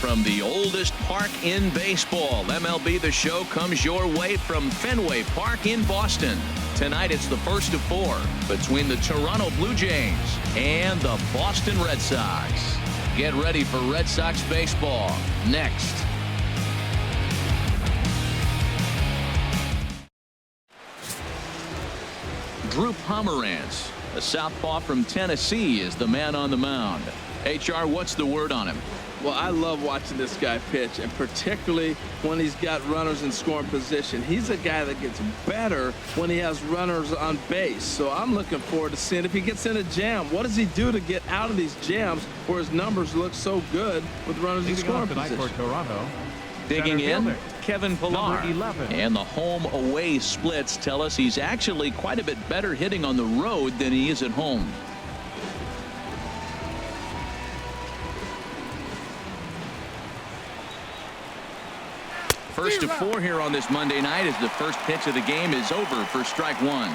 from the oldest park in baseball. MLB The Show comes your way from Fenway Park in Boston. Tonight it's the first of 4 between the Toronto Blue Jays and the Boston Red Sox. Get ready for Red Sox baseball next. Drew Pomerantz, a southpaw from Tennessee, is the man on the mound. HR, what's the word on him? Well, I love watching this guy pitch, and particularly when he's got runners in scoring position. He's a guy that gets better when he has runners on base. So I'm looking forward to seeing if he gets in a jam. What does he do to get out of these jams where his numbers look so good with runners in scoring position? For Toronto, digging in, Kevin Pillar. And the home-away splits tell us he's actually quite a bit better hitting on the road than he is at home. First of 4 here on this Monday night as the first pitch of the game is over for strike 1.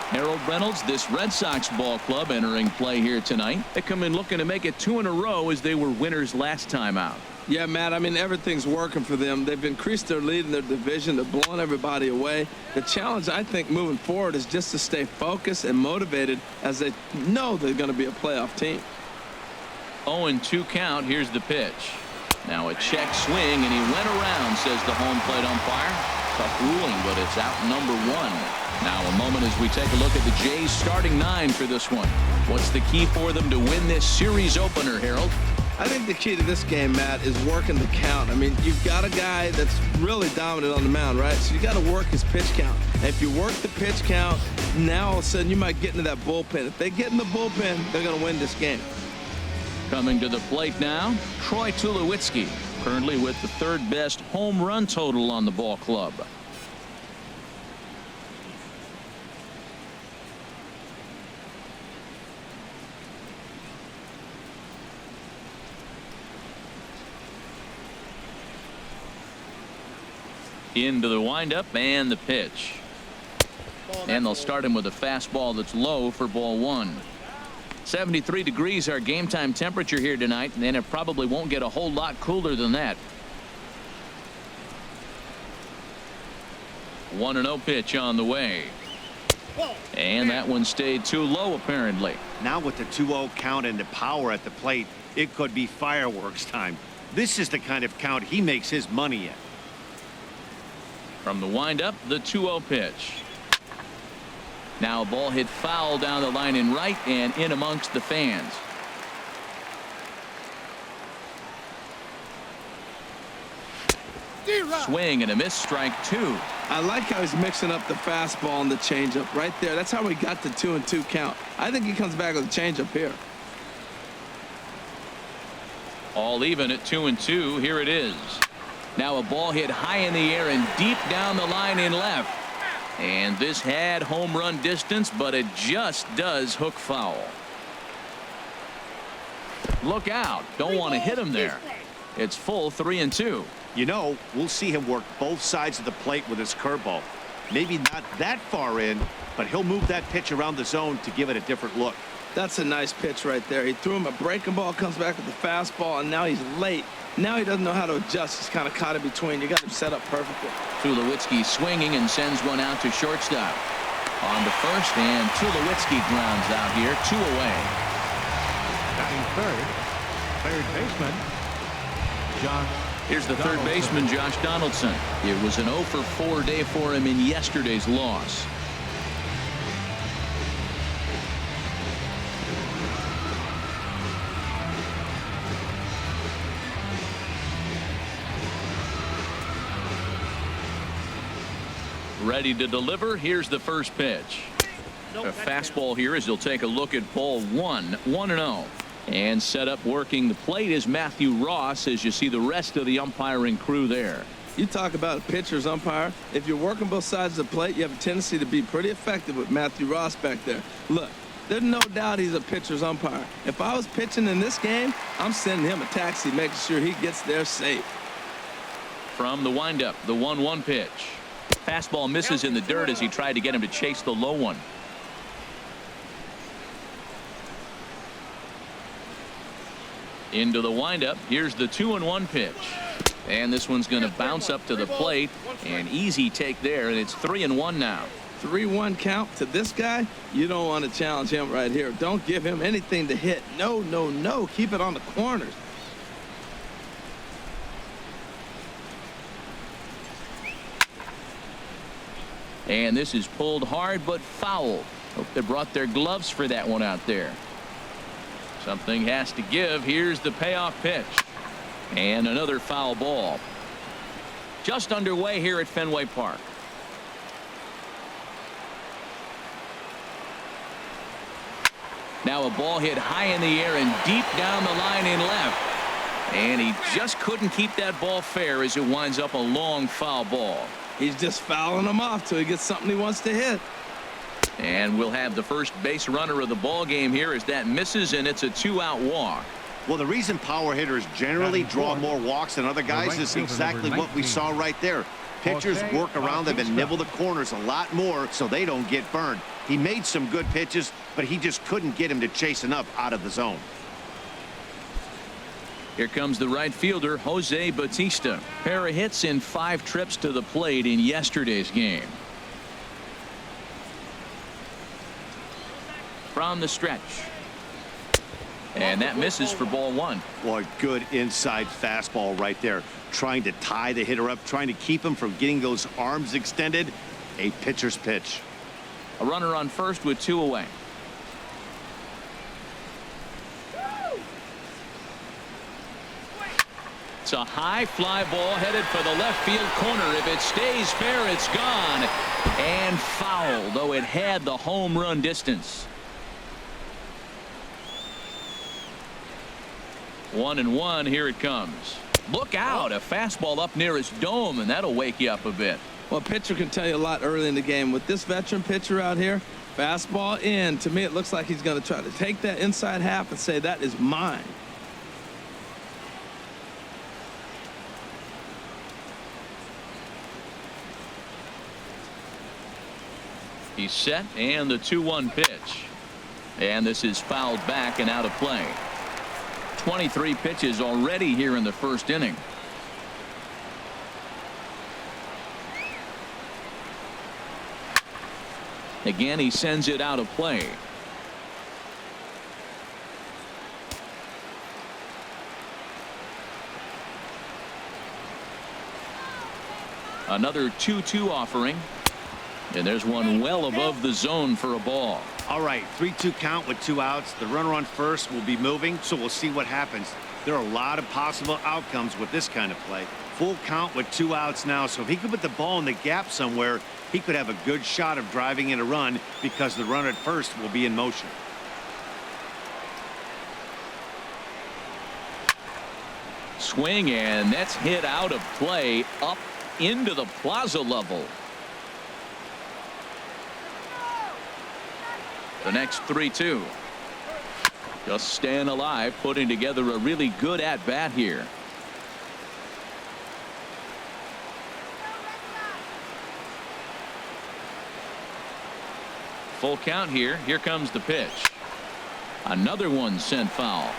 Harold Reynolds, this Red Sox ball club entering play here tonight. They come in looking to make it 2 in a row as they were winners last time out. Yeah, Matt, I mean, everything's working for them. They've increased their lead in their division. They're blowing everybody away. The challenge, I think, moving forward is just to stay focused and motivated as they know they're going to be a playoff team. 0-2 count. Here's the pitch. Now a check swing, and he went around, says the home plate umpire. Tough ruling, but it's out number 1. Now a moment as we take a look at the Jays starting 9 for this one. What's the key for them to win this series opener, Harold? I think the key to this game, Matt, is working the count. I mean, you've got a guy that's really dominant on the mound, right? So you got to work his pitch count. And if you work the pitch count, now all of a sudden you might get into that bullpen. If they get in the bullpen, they're going to win this game. Coming to the plate now, Troy Tulowitzki, currently with the 3rd best home run total on the ball club. Into the windup and the pitch. And they'll start him with a fastball that's low for ball 1. 73 degrees our game time temperature here tonight, and it probably won't get a whole lot cooler than that. 1-0 pitch on the way. And that one stayed too low apparently. Now with the 2-0 count and the power at the plate, it could be fireworks time. This is the kind of count he makes his money in. From the windup, the 2-0 pitch. Now a ball hit foul down the line in right and in amongst the fans. Swing and a miss, strike 2. I like how he's mixing up the fastball and the changeup right there. That's how we got the 2-2 count. I think he comes back with a changeup here. All even at 2-2. Here it is. Now a ball hit high in the air and deep down the line in left. And this had home run distance, but it just does hook foul. Look out. Don't want to hit him there. It's full 3-2. You know, we'll see him work both sides of the plate with his curveball. Maybe not that far in, but he'll move that pitch around the zone to give it a different look. That's a nice pitch right there. He threw him a breaking ball, comes back with the fastball, and now he's late. Now he doesn't know how to adjust. He's kind of caught in between. You got him set up perfectly. Tulowitzki swinging and sends one out to shortstop. On to first, and Tulowitzki grounds out here, 2 away. Batting third baseman, Josh. Here's the third baseman, Josh Donaldson. It was an 0-for-4 day for him in yesterday's loss. Ready to deliver. Here's the first pitch. A fastball here as he'll take a look at ball 1. 1-0. And set up working the plate is Matthew Ross as you see the rest of the umpiring crew there. You talk about a pitcher's umpire. If you're working both sides of the plate, you have a tendency to be pretty effective with Matthew Ross back there. Look, there's no doubt he's a pitcher's umpire. If I was pitching in this game, I'm sending him a taxi, making sure he gets there safe. From the windup, the 1-1 pitch. Fastball misses in the dirt as he tried to get him to chase the low one. Into the windup. Here's the 2-1 pitch. And this one's going to bounce up to the plate. An easy take there, and it's 3-1 now. 3-1 count to this guy. You don't want to challenge him right here. Don't give him anything to hit. No, no, no. Keep it on the corners. And this is pulled hard but foul. Hope they brought their gloves for that one out there. Something has to give. Here's the payoff pitch. And another foul ball. Just underway here at Fenway Park. Now a ball hit high in the air and deep down the line in left. And he just couldn't keep that ball fair as it winds up a long foul ball. He's just fouling him off till he gets something he wants to hit. And we'll have the first base runner of the ball game here as that misses, and it's a 2-out walk. Well, the reason power hitters generally draw more walks than other guys is exactly what we saw right there. Pitchers work around them and nibble the corners a lot more so they don't get burned. He made some good pitches, but he just couldn't get him to chase enough out of the zone. Here comes the right fielder, Jose Bautista. Pair of hits in 5 trips to the plate in yesterday's game. From the stretch. And that misses for ball 1. Boy, good inside fastball right there. Trying to tie the hitter up, trying to keep him from getting those arms extended. A pitcher's pitch. A runner on first with 2 away. It's a high fly ball headed for the left field corner. If it stays fair, it's gone. And foul, though it had the home run distance. 1-1. Here it comes. Look out. A fastball up near his dome, and that'll wake you up a bit. Well, a pitcher can tell you a lot early in the game. With this veteran pitcher out here, fastball in. To me, it looks like he's going to try to take that inside half and say, that is mine. He's set, and the 2-1 pitch. And this is fouled back and out of play. 23 pitches already here in the first inning. Again, he sends it out of play. Another 2-2 offering. And there's one well above the zone for a ball. All right, 3-2 count with 2 outs. The runner on first will be moving, so we'll see what happens. There are a lot of possible outcomes with this kind of play. Full count with 2 outs now, so if he could put the ball in the gap somewhere, he could have a good shot of driving in a run because the runner at first will be in motion. Swing, and that's hit out of play up into the plaza level. The next 3-2. Just staying alive, putting together a really good at-bat here. Full count here. Here comes the pitch. Another one sent foul.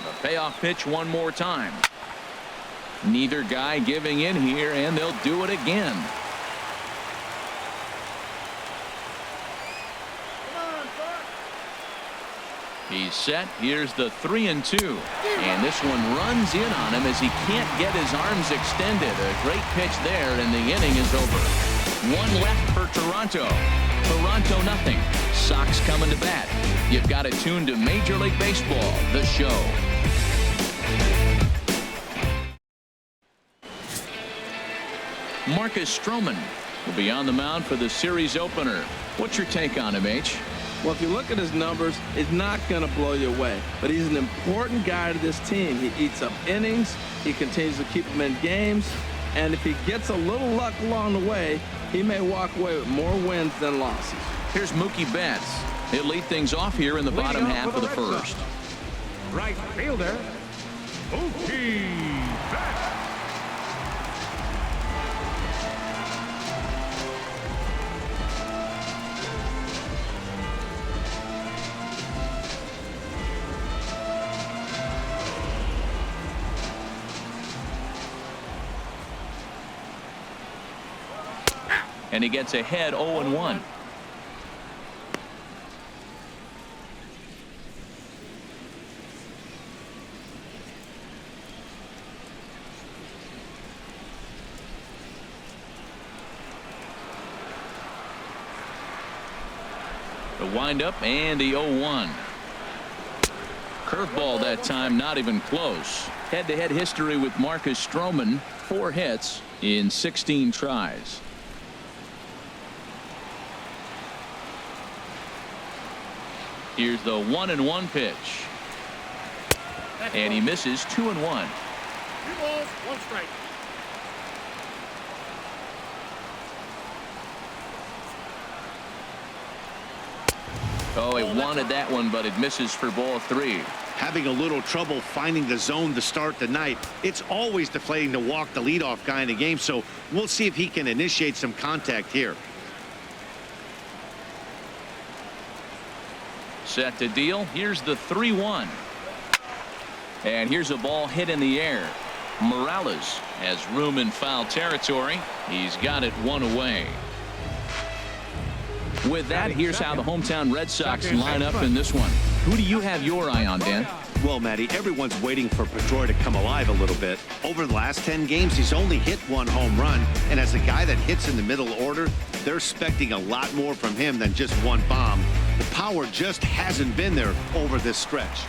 The payoff pitch one more time. Neither guy giving in here, and they'll do it again. He's set. Here's the 3-2. And this one runs in on him as he can't get his arms extended. A great pitch there, and the inning is over. 1 left for Toronto. Toronto nothing. Sox coming to bat. You've got it tuned to Major League Baseball, the show. Marcus Stroman will be on the mound for the series opener. What's your take on him, H? Well, if you look at his numbers, it's not going to blow you away. But he's an important guy to this team. He eats up innings. He continues to keep them in games. And if he gets a little luck along the way, he may walk away with more wins than losses. Here's Mookie Betts. He'll lead things off here in the bottom half of the first. Right fielder, Mookie Betts. and he gets ahead 0-1. The windup and the 0-1. Curveball that time, not even close. Head-to-head history with Marcus Stroman, 4 hits in 16 tries. Here's the 1-1 pitch. And he misses 2-1. 2 balls, 1 strike. Oh, he wanted that one, but it misses for ball 3. Having a little trouble finding the zone to start the night. It's always deflating to walk the leadoff guy in the game, so we'll see if he can initiate some contact here. Set to deal. Here's the 3-1. And here's a ball hit in the air. Morales has room in foul territory. He's got it 1 away. With that, here's how the hometown Red Sox line up in this one. Who do you have your eye on, Dan? Well, Matty, everyone's waiting for Pedroia to come alive a little bit. Over the last 10 games, he's only hit 1 home run. And as a guy that hits in the middle order, they're expecting a lot more from him than just 1 bomb. The power just hasn't been there over this stretch.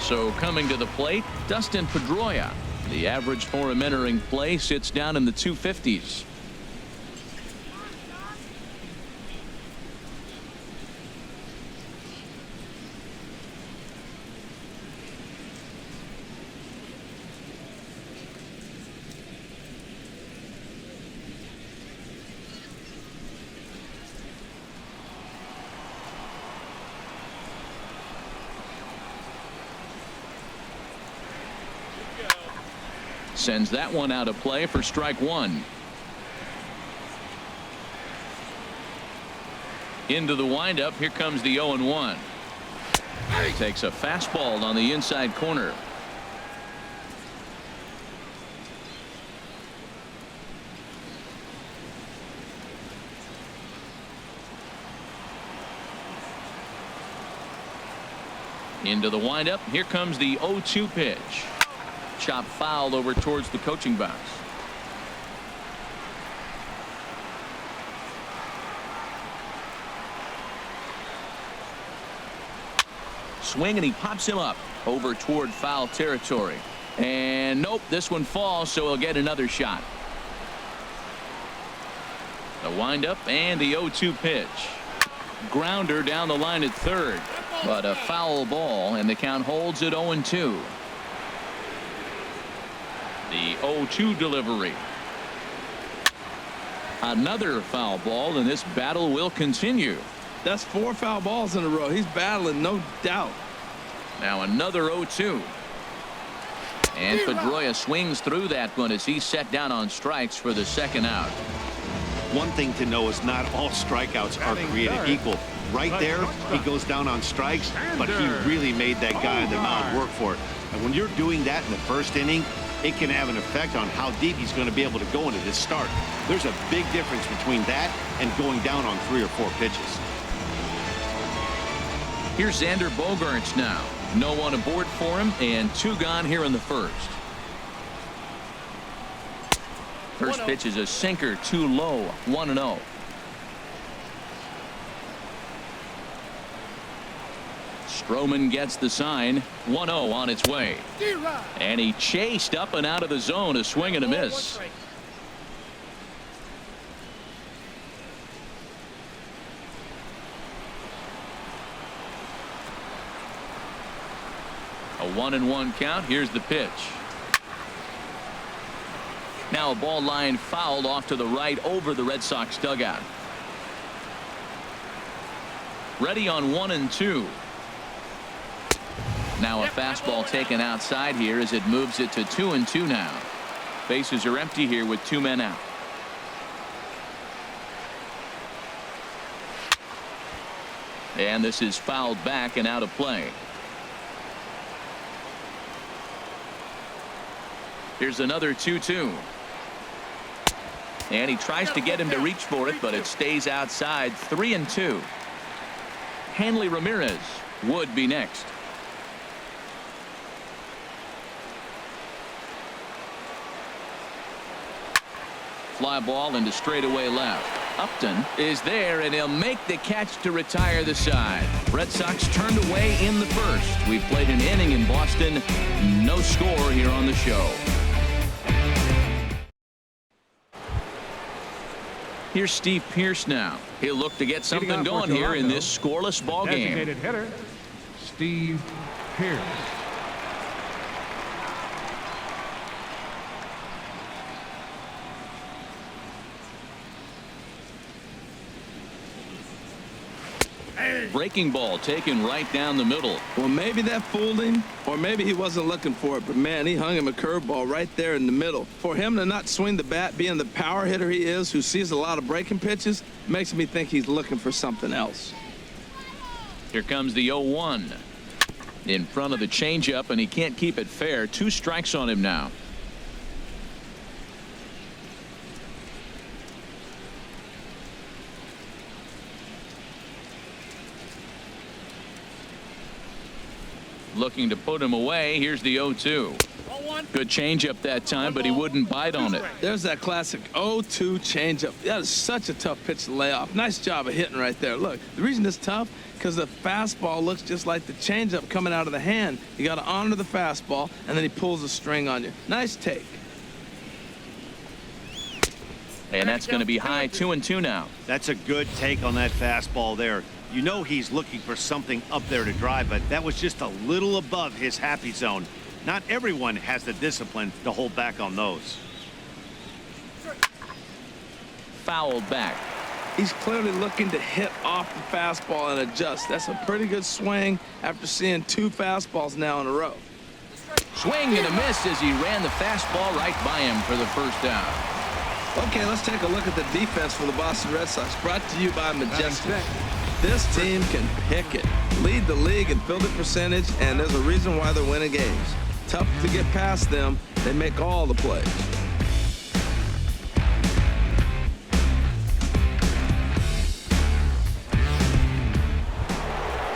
So coming to the plate, Dustin Pedroia. The average for him entering play sits down in the 250s. Sends that one out of play for strike 1. Into the windup. Here comes the 0-1. Takes a fastball on the inside corner. Into the windup. Here comes the 0-2 pitch. Chop foul over towards the coaching box. Swing, and he pops him up over toward foul territory. And nope, this one falls, so he'll get another shot. The windup and the 0-2 pitch. Grounder down the line at third, but a foul ball, and the count holds at 0-2. The 0-2 delivery. Another foul ball, and this battle will continue. That's 4 foul balls in a row. He's battling, no doubt. Now another 0-2. And Pedroia swings through that one as he's set down on strikes for the second out. One thing to know is not all strikeouts are created equal. Right there, he goes down on strikes, but he really made that guy on the mound work for it. And when you're doing that in the first inning, it can have an effect on how deep he's going to be able to go into this start. There's a big difference between that and going down on 3 or 4 pitches. Here's Xander Bogaerts now. No one aboard for him, and 2 gone here in the first. First pitch is a sinker, too low, 1-0. Stroman gets the sign. 1-0 on its way. And he chased up and out of the zone. A swing and a miss. A 1-1 count. Here's the pitch. Now a ball line fouled off to the right over the Red Sox dugout. Ready on 1-2. Now a fastball taken outside here as it moves it to 2-2 now. Bases are empty here with 2 men out. And this is fouled back and out of play. Here's another 2-2. And he tries to get him to reach for it, but it stays outside. 3-2. Hanley Ramirez would be next. Fly ball into straightaway left. Upton is there, and he'll make the catch to retire the side. Red Sox turned away in the first. We've played an inning in Boston. No score here on the show. Here's Steve Pearce now. He'll look to get something going here in this scoreless ball game. Designated hitter, Steve Pearce. Breaking ball taken right down the middle. Well, maybe that fooled him, or maybe he wasn't looking for it, but man, he hung him a curveball right there in the middle. For him to not swing the bat, being the power hitter he is, who sees a lot of breaking pitches, makes me think he's looking for something else. Here comes the 0-1 in front of the changeup, and he can't keep it fair. 2 strikes on him now. Looking to put him away. Here's the 0-2. Good changeup that time, but he wouldn't bite on it. There's that classic 0-2 changeup. That is such a tough pitch to lay off. Nice job of hitting right there. Look, the reason it's tough, because the fastball looks just like the changeup coming out of the hand. You got to honor the fastball, and then he pulls the string on you. Nice take. And that's going to be high. 2-2 now. That's a good take on that fastball there. You know he's looking for something up there to drive, but that was just a little above his happy zone. Not everyone has the discipline to hold back on those. Fouled back. He's clearly looking to hit off the fastball and adjust. That's a pretty good swing after seeing 2 fastballs now in a row. Swing and a miss as he ran the fastball right by him for the first down. Okay, let's take a look at the defense for the Boston Red Sox, brought to you by Majestic. This team can pick it, lead the league in fielding percentage, and there's a reason why they're winning games. Tough to get past them. They make all the plays.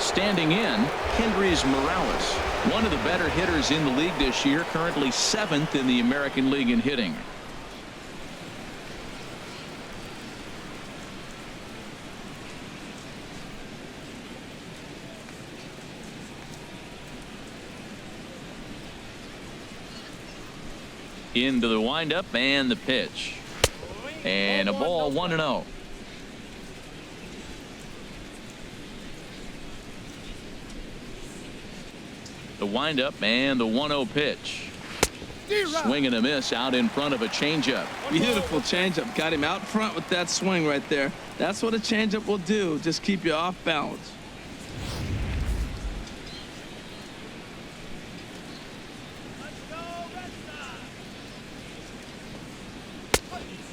Standing in, Kendrys Morales, one of the better hitters in the league this year, currently 7th in the American League in hitting. Into the windup and the pitch. And a ball, 1-0. The windup and the 1-0 pitch. Swing and a miss out in front of a changeup. Beautiful changeup. Got him out front with that swing right there. That's what a changeup will do. Just keep you off balance.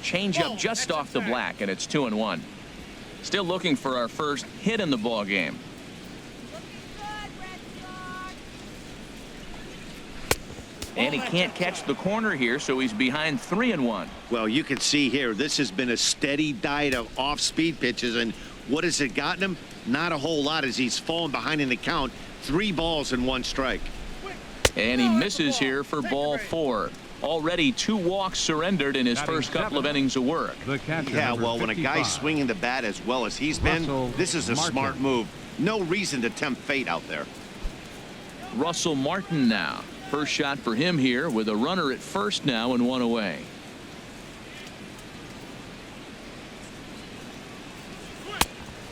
Changeup just off the black, and it's 2-1. Still looking for our first hit in the ball game. And he can't catch the corner here, so he's behind 3-1. Well, you can see here, this has been a steady diet of off-speed pitches, and what has it gotten him? Not a whole lot as he's fallen behind in the count. 3 balls and 1 strike. And he misses here for ball 4. Already 2 walks surrendered in his first couple of innings of work. Yeah, well, when a guy's swinging the bat as well as he's been, this is a smart move. No reason to tempt fate out there. Russell Martin now. First shot for him here with a runner at first now and 1 away.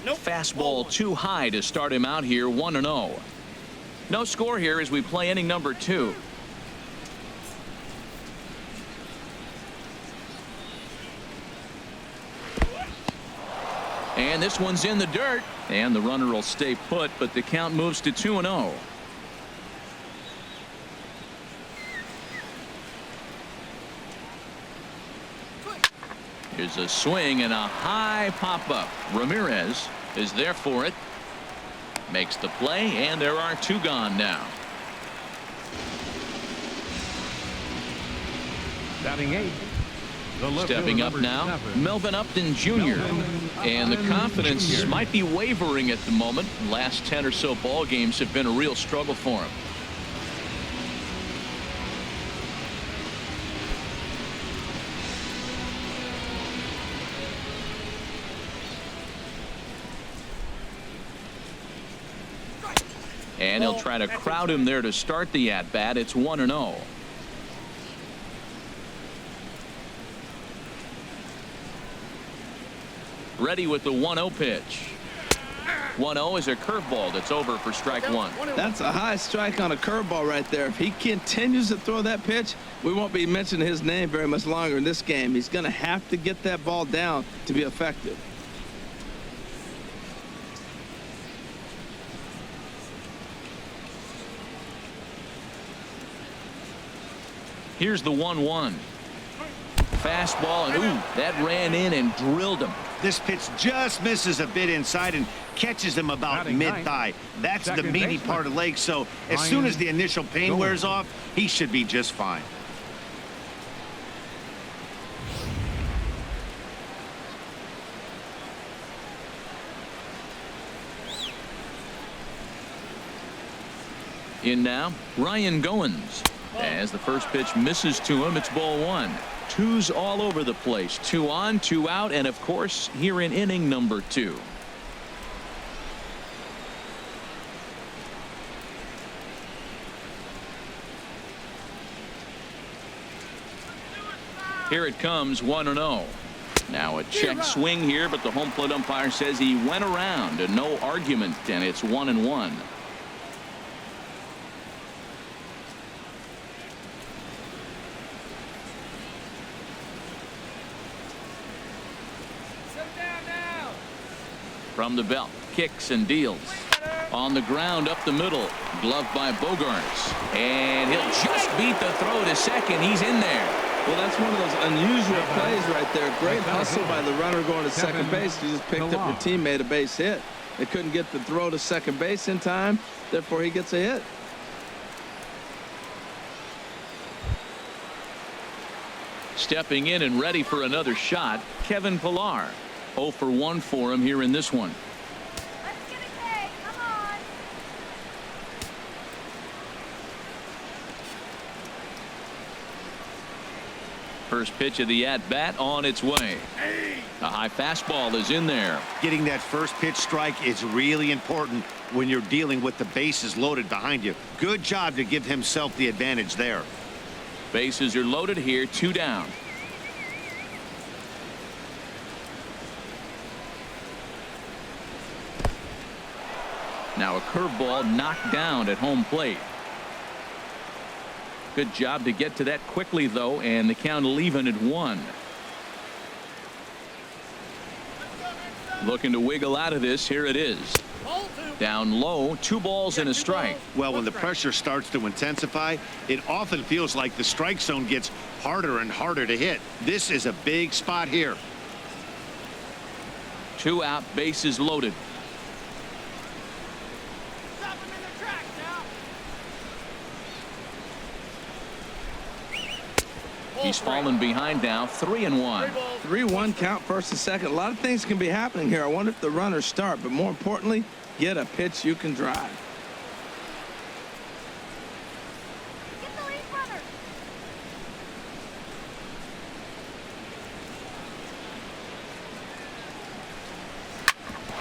Fastball too high to start him out here. 1-0. No score here as we play inning number 2. And this one's in the dirt, and the runner will stay put, but the count moves to 2-0. Here's a swing and a high pop-up. Ramirez is there for it. Makes the play, and there are 2 gone now. Batting 8, The left Stepping fielder, up number now, 7. Melvin Upton Jr. And the confidence Jr. might be wavering at the moment. Last 10 or so ball games have been a real struggle for him. And he'll try to crowd him there to start the at-bat. It's 1-0. Ready with the 1-0 pitch. 1-0 is a curveball that's over for strike one. That's a high strike on a curveball right there. If he continues to throw that pitch, we won't be mentioning his name very much longer in this game. He's going to have to get that ball down to be effective. Here's the 1-1. Fastball, and ooh, that ran in and drilled him. This pitch just misses a bit inside and catches him about Batting mid-thigh. That's the Second meaty baseman. part of the leg, so as soon as the initial pain wears off, he should be just fine. In now, Ryan Goins. As the first pitch misses to him, it's ball one. Twos all over the place. 2 on, 2 out, and of course, here in inning number 2. Here it comes, 1-0. Now a check swing here, but the home plate umpire says he went around, and no argument, and it's 1-1. From the belt, kicks and deals. On the ground up the middle, gloved by Bogarts, and he'll just beat the throw to second. He's in there. Well, that's one of those unusual plays right there. Great hustle by the runner going to second base. He just picked up your teammate a base hit. They couldn't get the throw to second base in time, therefore he gets a hit. Stepping in and ready for another shot, Kevin Pillar. 0 for 1 for him here in this one. Let's get it, Kay. Come on. First pitch of the at-bat on its way. A high fastball is in there. Getting that first pitch strike is really important when you're dealing with the bases loaded behind you. Good job to give himself the advantage there. Bases are loaded here, 2 down. Now a curveball knocked down at home plate. Good job to get to that quickly, though, and the count will even at 1. Looking to wiggle out of this. Here it is. Down low, 2 balls and a strike. Well, when the pressure starts to intensify, it often feels like the strike zone gets harder and harder to hit. This is a big spot here. 2 out, bases loaded. He's fallen behind now, 3-1. 3-1 count, first and second. A lot of things can be happening here. I wonder if the runners start, but more importantly, get a pitch you can drive. Get the lead runner.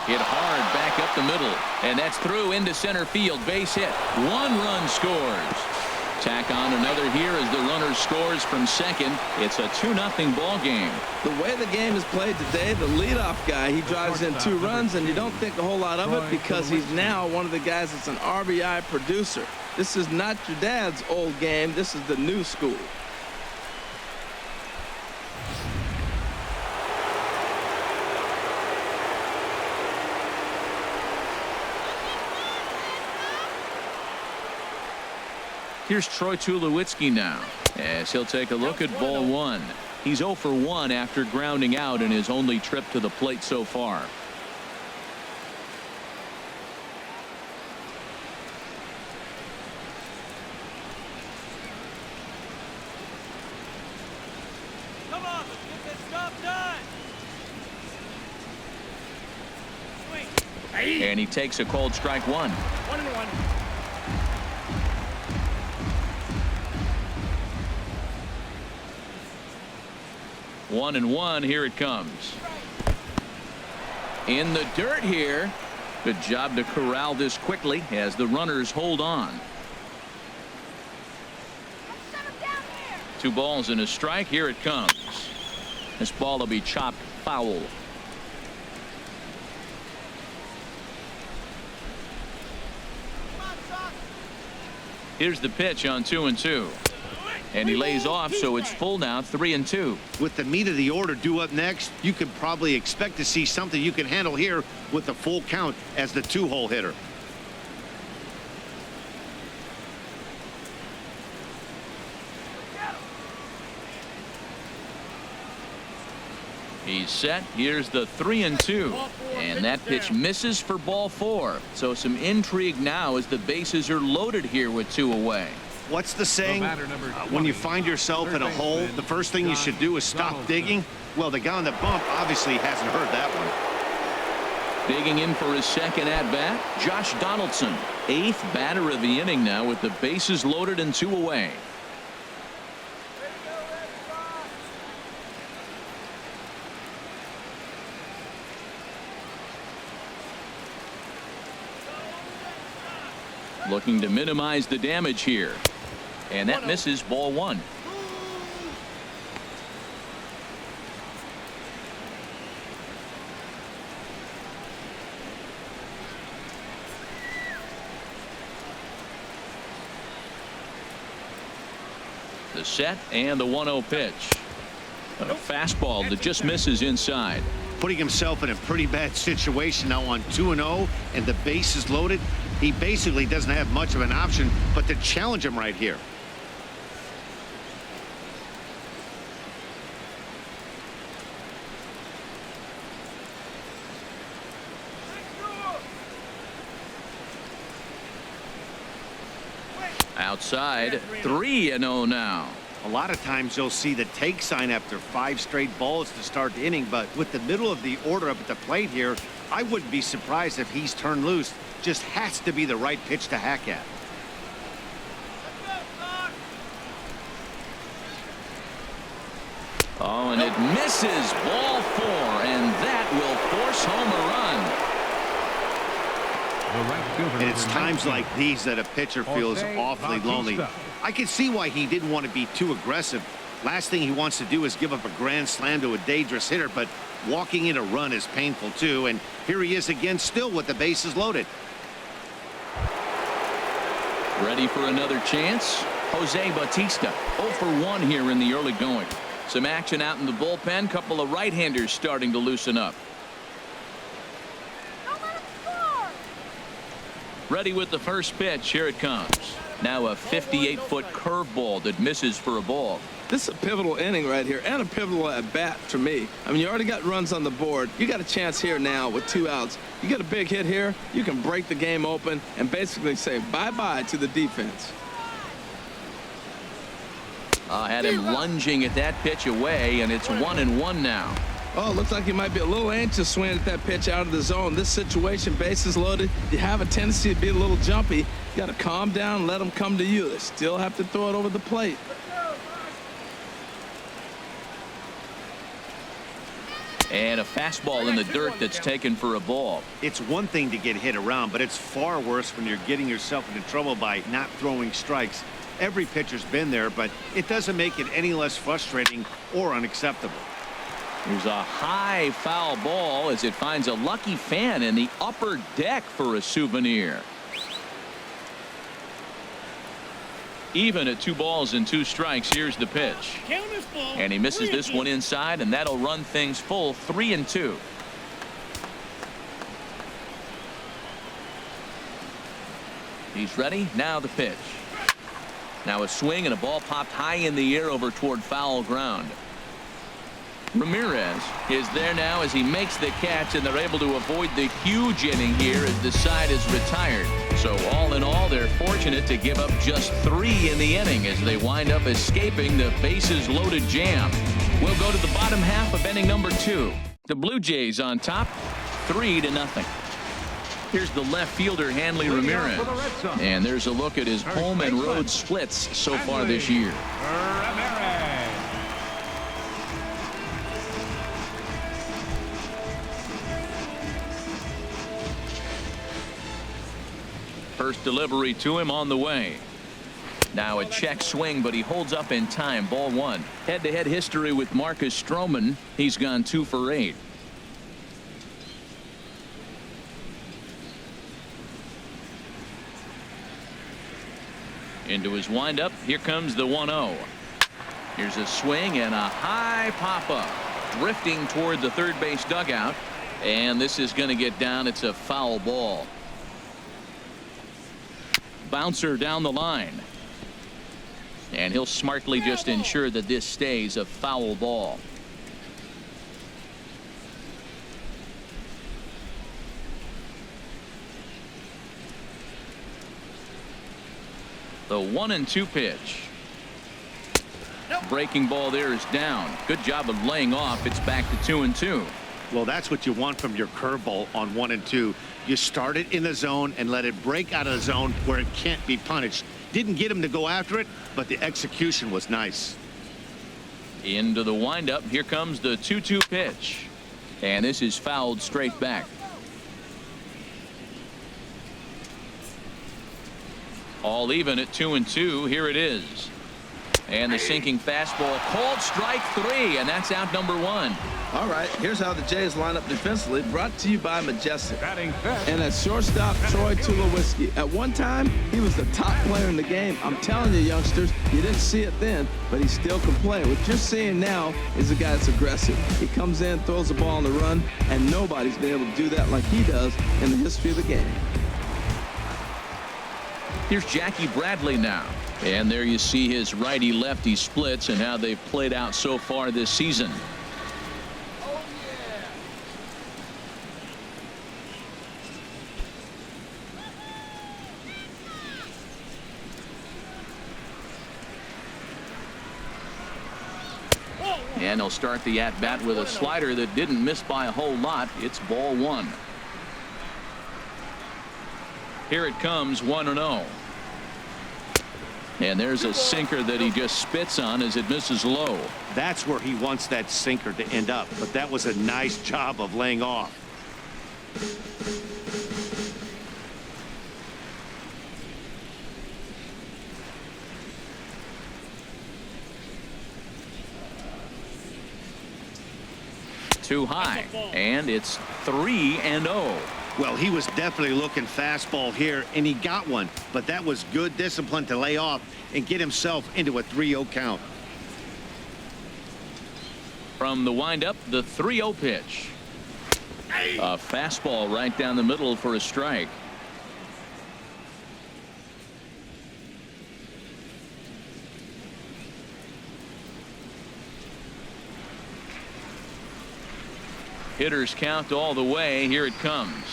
Hit hard back up the middle, and that's through into center field. Base hit. 1 run scores. Tack on another here as the runner scores from second. It's a 2-0 ball game. The way the game is played today, the leadoff guy, he drives in 2 runs, and you don't think a whole lot of it because he's now one of the guys that's an RBI producer. This is not your dad's old game. This is the new school. Here's Troy Tulowitzki now as he'll take a look at ball 1. He's 0 for 1 after grounding out in his only trip to the plate so far. Come on. And he takes a cold strike one. 1-1. 1-1. Here it comes. In the dirt here. Good job to corral this quickly as the runners hold on. Shut him down here. 2 balls and a strike. Here it comes. This ball will be chopped foul. Here's the pitch on 2-2. And he lays off, so it's full now, 3-2. With the meat of the order due up next, you can probably expect to see something you can handle here with the full count as the 2-hole hitter. He's set. Here's the 3-2. And that pitch misses for ball 4. So some intrigue now as the bases are loaded here with 2 away. What's the saying? When you find yourself in a hole, the first thing you should do is stop digging. Well, the guy on the bump obviously hasn't heard that one. Digging in for his second at-bat, Josh Donaldson. 8th batter of the inning now with the bases loaded and 2 away. Looking to minimize the damage here. And that misses, ball 1. The set and the 1-0 pitch. A fastball that just misses inside. Putting himself in a pretty bad situation now on 2-0 and the base is loaded. He basically doesn't have much of an option but to challenge him right here. Outside, 3-0 now. A lot of times you'll see the take sign after 5 straight balls to start the inning, but with the middle of the order up at the plate here, I wouldn't be surprised if he's turned loose. Just has to be the right pitch to hack at. Oh, and it misses, ball 4, and that will force home a run. And And it's times like these that a pitcher feels awfully lonely. I can see why he didn't want to be too aggressive. Last thing he wants to do is give up a grand slam to a dangerous hitter, but walking in a run is painful too. And here he is again, still with the bases loaded. Ready for another chance? Jose Bautista 0 for 1 here in the early going. Some action out in the bullpen. Couple of right-handers starting to loosen up. Don't let him score. Ready with the first pitch. Here it comes. Now a 58-foot curveball that misses for a ball. This is a pivotal inning right here and a pivotal at bat for me. I mean, you already got runs on the board. You got a chance here now with 2 outs. You get a big hit here, you can break the game open and basically say bye-bye to the defense. Had him lunging at that pitch away, and it's 1-1 now. Oh, looks like he might be a little anxious swinging at that pitch out of the zone. This situation, bases loaded, you have a tendency to be a little jumpy. You got to calm down, let them come to you. They still have to throw it over the plate. And a fastball in the dirt that's taken for a ball. It's one thing to get hit around, but it's far worse when you're getting yourself into trouble by not throwing strikes. Every pitcher's been there, but it doesn't make it any less frustrating or unacceptable. Here's a high foul ball as it finds a lucky fan in the upper deck for a souvenir. Even at 2 balls and 2 strikes. Here's the pitch. And he misses this one inside, and that'll run things full 3-2. He's ready. Now the pitch. Now a swing and a ball popped high in the air over toward foul ground. Ramirez is there now as he makes the catch, and they're able to avoid the huge inning here as the side is retired. So all in all, they're fortunate to give up just 3 in the inning as they wind up escaping the bases loaded jam. We'll go to the bottom half of inning number 2. The Blue Jays on top, 3-0. Here's the left fielder, Hanley Ramirez. And there's a look at his home and road splits so far this year. First delivery to him on the way. Now a check swing, but he holds up in time. Ball 1. Head-to-head history with Marcus Stroman. He's gone 2 for 8. Into his windup. Here comes the 1-0. Here's a swing and a high pop-up. Drifting toward the third base dugout. And this is going to get down. It's a foul ball. Bouncer down the line. And he'll smartly just ensure that this stays a foul ball. The 1-2 pitch. Breaking ball there is down. Good job of laying off. It's back to 2-2. Well, that's what you want from your curveball on 1 and 2. You start it in the zone and let it break out of the zone where it can't be punished. Didn't get him to go after it, but the execution was nice. Into the windup. Here comes the 2-2 pitch. And this is fouled straight back. All even at 2-2. Here it is. And the sinking fastball called strike 3, and that's out number 1. All right, here's how the Jays line up defensively, brought to you by Majestic. Batting fifth. And at shortstop, Troy Tulowitzki. At one time, he was the top player in the game. I'm telling you, youngsters, you didn't see it then, but he still can play. What you're seeing now is a guy that's aggressive. He comes in, throws the ball on the run, and nobody's been able to do that like he does in the history of the game. Here's Jackie Bradley now. And there you see his righty-lefty splits and how they've played out so far this season. And he'll start the at-bat with a slider that didn't miss by a whole lot. It's ball 1. Here it comes, 1-0. And there's a sinker that he just spits on as it misses low. That's where he wants that sinker to end up, but that was a nice job of laying off. Too high, and it's 3-0. Well, he was definitely looking fastball here, and he got one. But that was good discipline to lay off and get himself into a 3-0 count. From the windup, the 3-0 pitch. A fastball right down the middle for a strike. Hitters count all the way. Here it comes.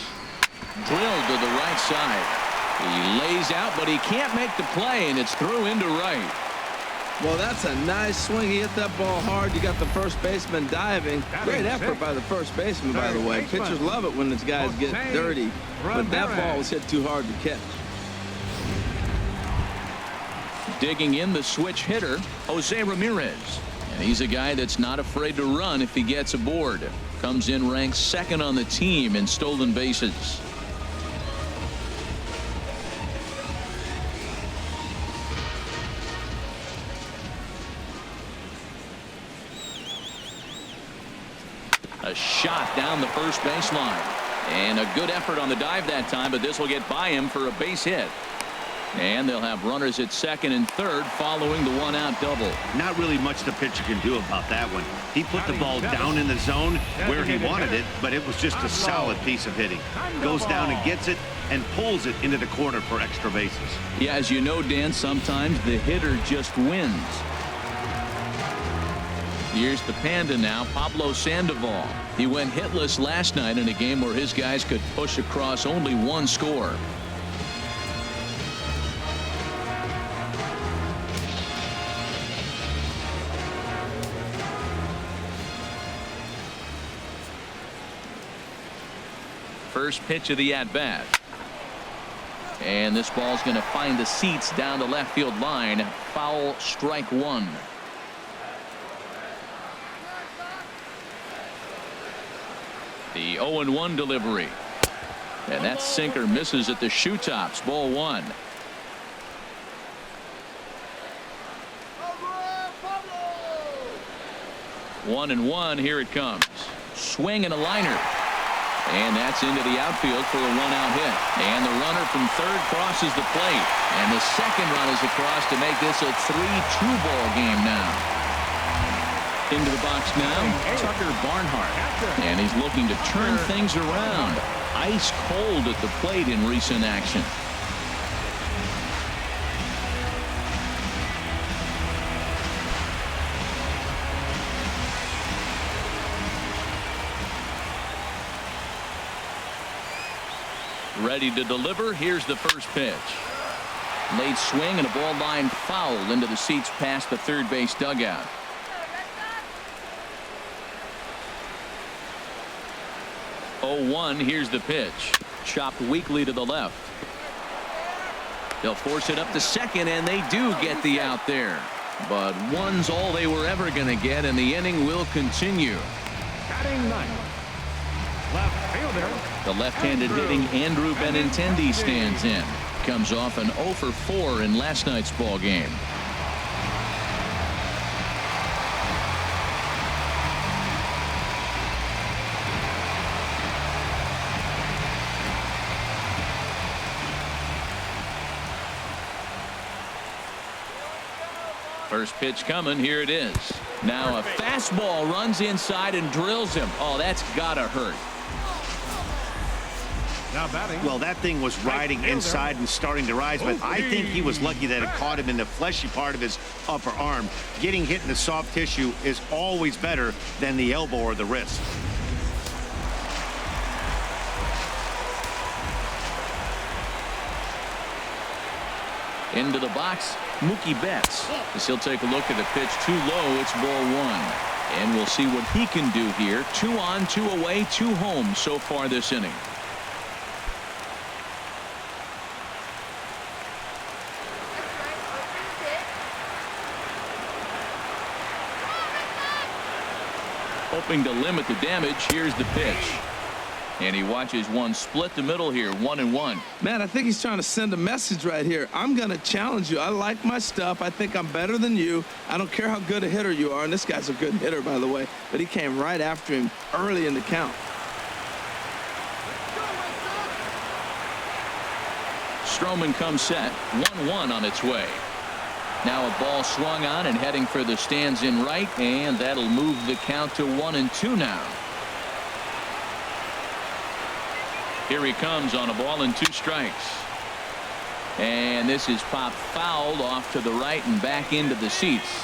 Drilled to the right side. He lays out, but he can't make the play, and it's through into right. Well, that's a nice swing. He hit that ball hard. You got the first baseman diving. Great effort by the first baseman, by the way. Pitchers love it when these guys get dirty, but that ball was hit too hard to catch. Digging in, the switch hitter, Jose Ramirez. And he's a guy that's not afraid to run if he gets aboard. Comes in ranked second on the team in stolen bases. A shot down the first baseline. And a good effort on the dive that time, but this will get by him for a base hit. And they'll have runners at second and third following the one-out double. Not really much the pitcher can do about that one. He put the ball down in the zone where he wanted it, but it was just a solid piece of hitting. Goes down and gets it and pulls it into the corner for extra bases. Yeah, as you know, Dan, sometimes the hitter just wins. Here's the Panda now, Pablo Sandoval. He went hitless last night in a game where his guys could push across only one score. First pitch of the at-bat. And this ball's going to find the seats down the left field line. Foul, strike one. The 0-1 delivery. And that sinker misses at the shoe tops. Ball one. 1-1. Here it comes. Swing and a liner. And that's into the outfield for a one-out hit. And the runner from third crosses the plate. And the second run is across to make this a 3-2 ball game now. Into the box now, Tucker Barnhart. And he's looking to turn things around. Ice cold at the plate in recent action. Ready to deliver. Here's the first pitch. Late swing and a ball line foul into the seats past the third base dugout. Oh, 1. Here's the pitch. Chopped weakly to the left. They'll force it up to second, and they do get the out there. But one's all they were ever going to get, and the inning will continue. Batting ninth, left fielder. The left-handed hitting Andrew Benintendi stands in. Comes off an 0 for 4 in last night's ball game. First pitch coming. Here it is. Now a fastball runs inside and drills him. Oh, that's gotta hurt. Now batting. Well, that thing was riding inside and starting to rise, but I think he was lucky that it caught him in the fleshy part of his upper arm. Getting hit in the soft tissue is always better than the elbow or the wrist. Into the box, Mookie Betts, as he'll take a look at the pitch too low. It's ball one. And we'll see what he can do here. 2 on, 2 away, 2 home so far this inning. Hoping to limit the damage. Here's the pitch. And he watches one split the middle here. 1-1. Man, I think he's trying to send a message right here. I'm going to challenge you. I like my stuff. I think I'm better than you. I don't care how good a hitter you are. And this guy's a good hitter, by the way. But he came right after him early in the count. Stroman comes set. 1-1 on its way. Now a ball swung on and heading for the stands in right. And that'll move the count to 1-2 now. Here he comes on a ball and 2 strikes. And this is popped fouled off to the right and back into the seats.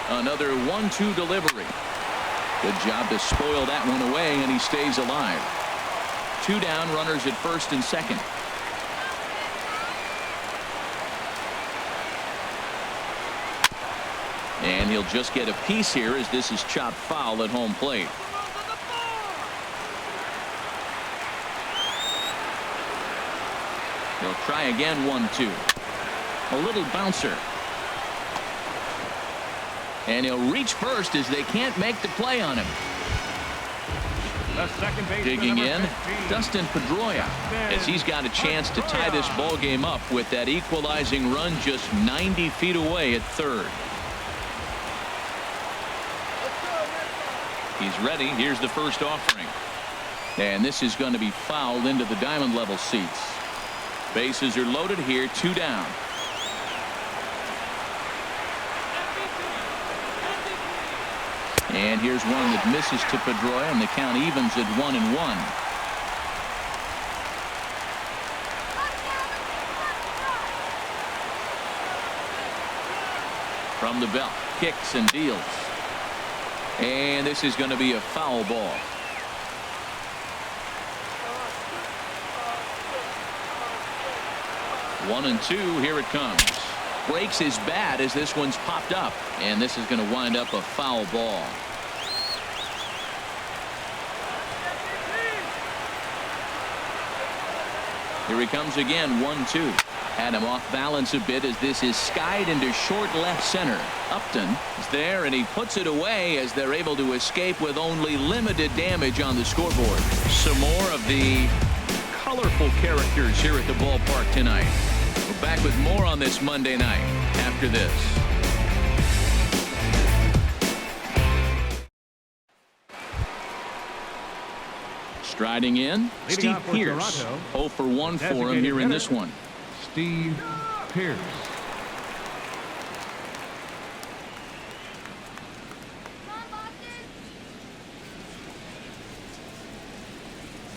Another 1-2 delivery. Good job to spoil that one away, and he stays alive. 2 down, runners at first and second. And he'll just get a piece here as this is chopped foul at home plate. He'll try again. 1-2. A little bouncer. And he'll reach first as they can't make the play on him. The second baseman, Digging number in, 15, Dustin Pedroia, as he's got a chance to tie this ball game up with that equalizing run just 90 feet away at third. He's ready. Here's the first offering. And this is going to be fouled into the diamond level seats. Bases are loaded here. 2 down. And here's one that misses to Pedroia, and the count evens at 1-1. From the belt, kicks and deals. And this is going to be a foul ball. One and two, here it comes. Breaks his bat as this one's popped up, and this is going to wind up a foul ball. Here he comes again, 1-2. Had him off balance a bit as this is skied into short left center. Upton is there, and he puts it away as they're able to escape with only limited damage on the scoreboard. Some more of the colorful characters here at the ballpark tonight. We're back with more on this Monday night after this. Striding in, Leading Steve off for Pearce. Toronto, 0 for 1 for him designated here in hitter, this one. Steve Pearce. Come on, Boston.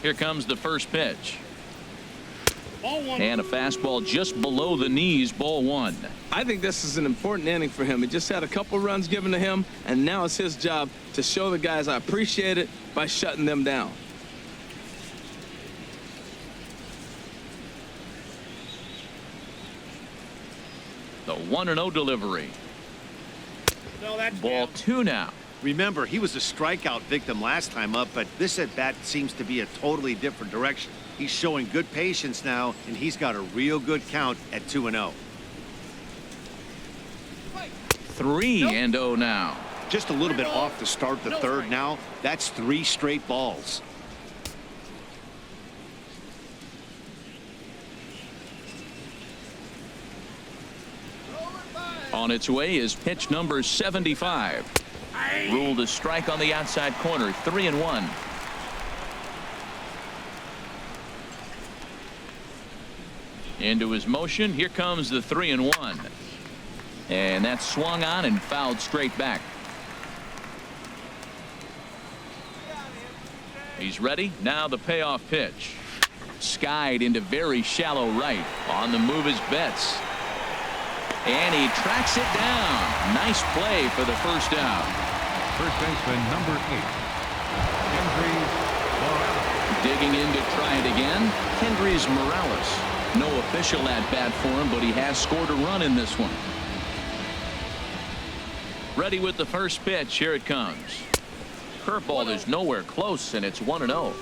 Here comes the first pitch. And a fastball just below the knees, ball one. I think this is an important inning for him. He just had a couple runs given to him, and now it's his job to show the guys I appreciate it by shutting them down. The 1-0 delivery. Ball two now. Remember, he was a strikeout victim last time up, but this at bat seems to be a totally different direction. He's showing good patience now, and he's got a real good count at 2-0. 3-0 now. Just a little bit off to start the third now. That's 3 straight balls. On its way is pitch number 75. Ruled a strike on the outside corner. 3-1. Into his motion. Here comes the 3-1. And that's swung on and fouled straight back. He's ready. Now the payoff pitch. Skied into very shallow right. On the move is Betts. And he tracks it down. Nice play for the first out. First baseman number 8. Kendrys Morales. Digging in to try it again. Kendrys Morales. No official at bat for him, but he has scored a run in this one. Ready with the first pitch. Here it comes. Curveball is nowhere close, and it's 1-0.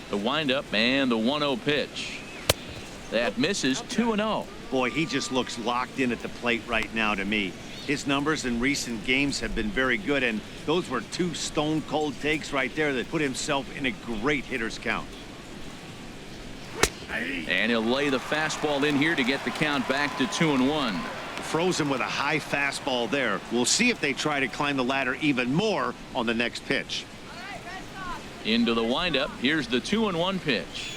The windup and the 1-0 pitch. That misses. 2-0. Boy, he just looks locked in at the plate right now to me. His numbers in recent games have been very good, and those were 2 stone-cold takes right there that put himself in a great hitter's count. And he'll lay the fastball in here to get the count back to 2-1. Frozen with a high fastball there. We'll see if they try to climb the ladder even more on the next pitch. Into the windup. Here's the 2-1 pitch.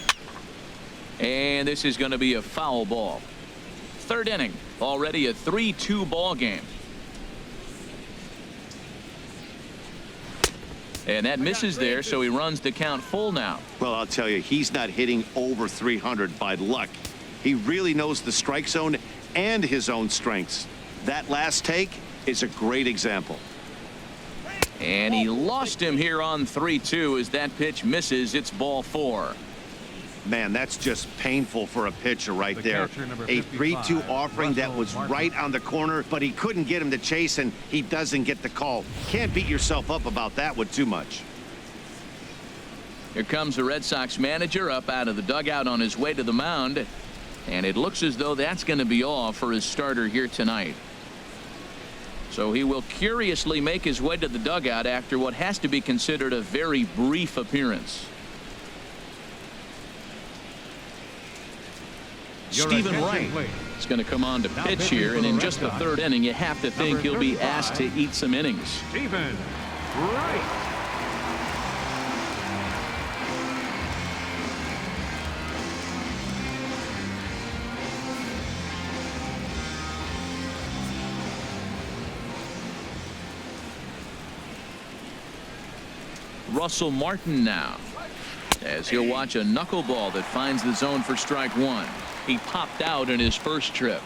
And this is going to be a foul ball. Third inning. Already a 3-2 ball game. And that misses there, so he runs the count full now. Well, I'll tell you, he's not hitting over 300 by luck. He really knows the strike zone and his own strengths. That last take is a great example. And he lost him here on 3-2 as that pitch misses. It's ball 4. Man, that's just painful for a pitcher right The there. catcher, number A 55, 3-2 offering that was Martin. right on the corner, but he couldn't get him to chase, and he doesn't get the call. Can't beat yourself up about that one too much. Here comes the Red Sox manager up out of the dugout on his way to the mound. And it looks as though that's going to be all for his starter here tonight. So he will curiously make his way to the dugout after what has to be considered a very brief appearance. Stephen Wright is going to come on to pitch here, and in just the third inning, you have to think he'll be asked to eat some innings. Stephen Wright. Russell Martin now. as he'll watch a knuckleball that finds the zone for strike one. He popped out in his first trip.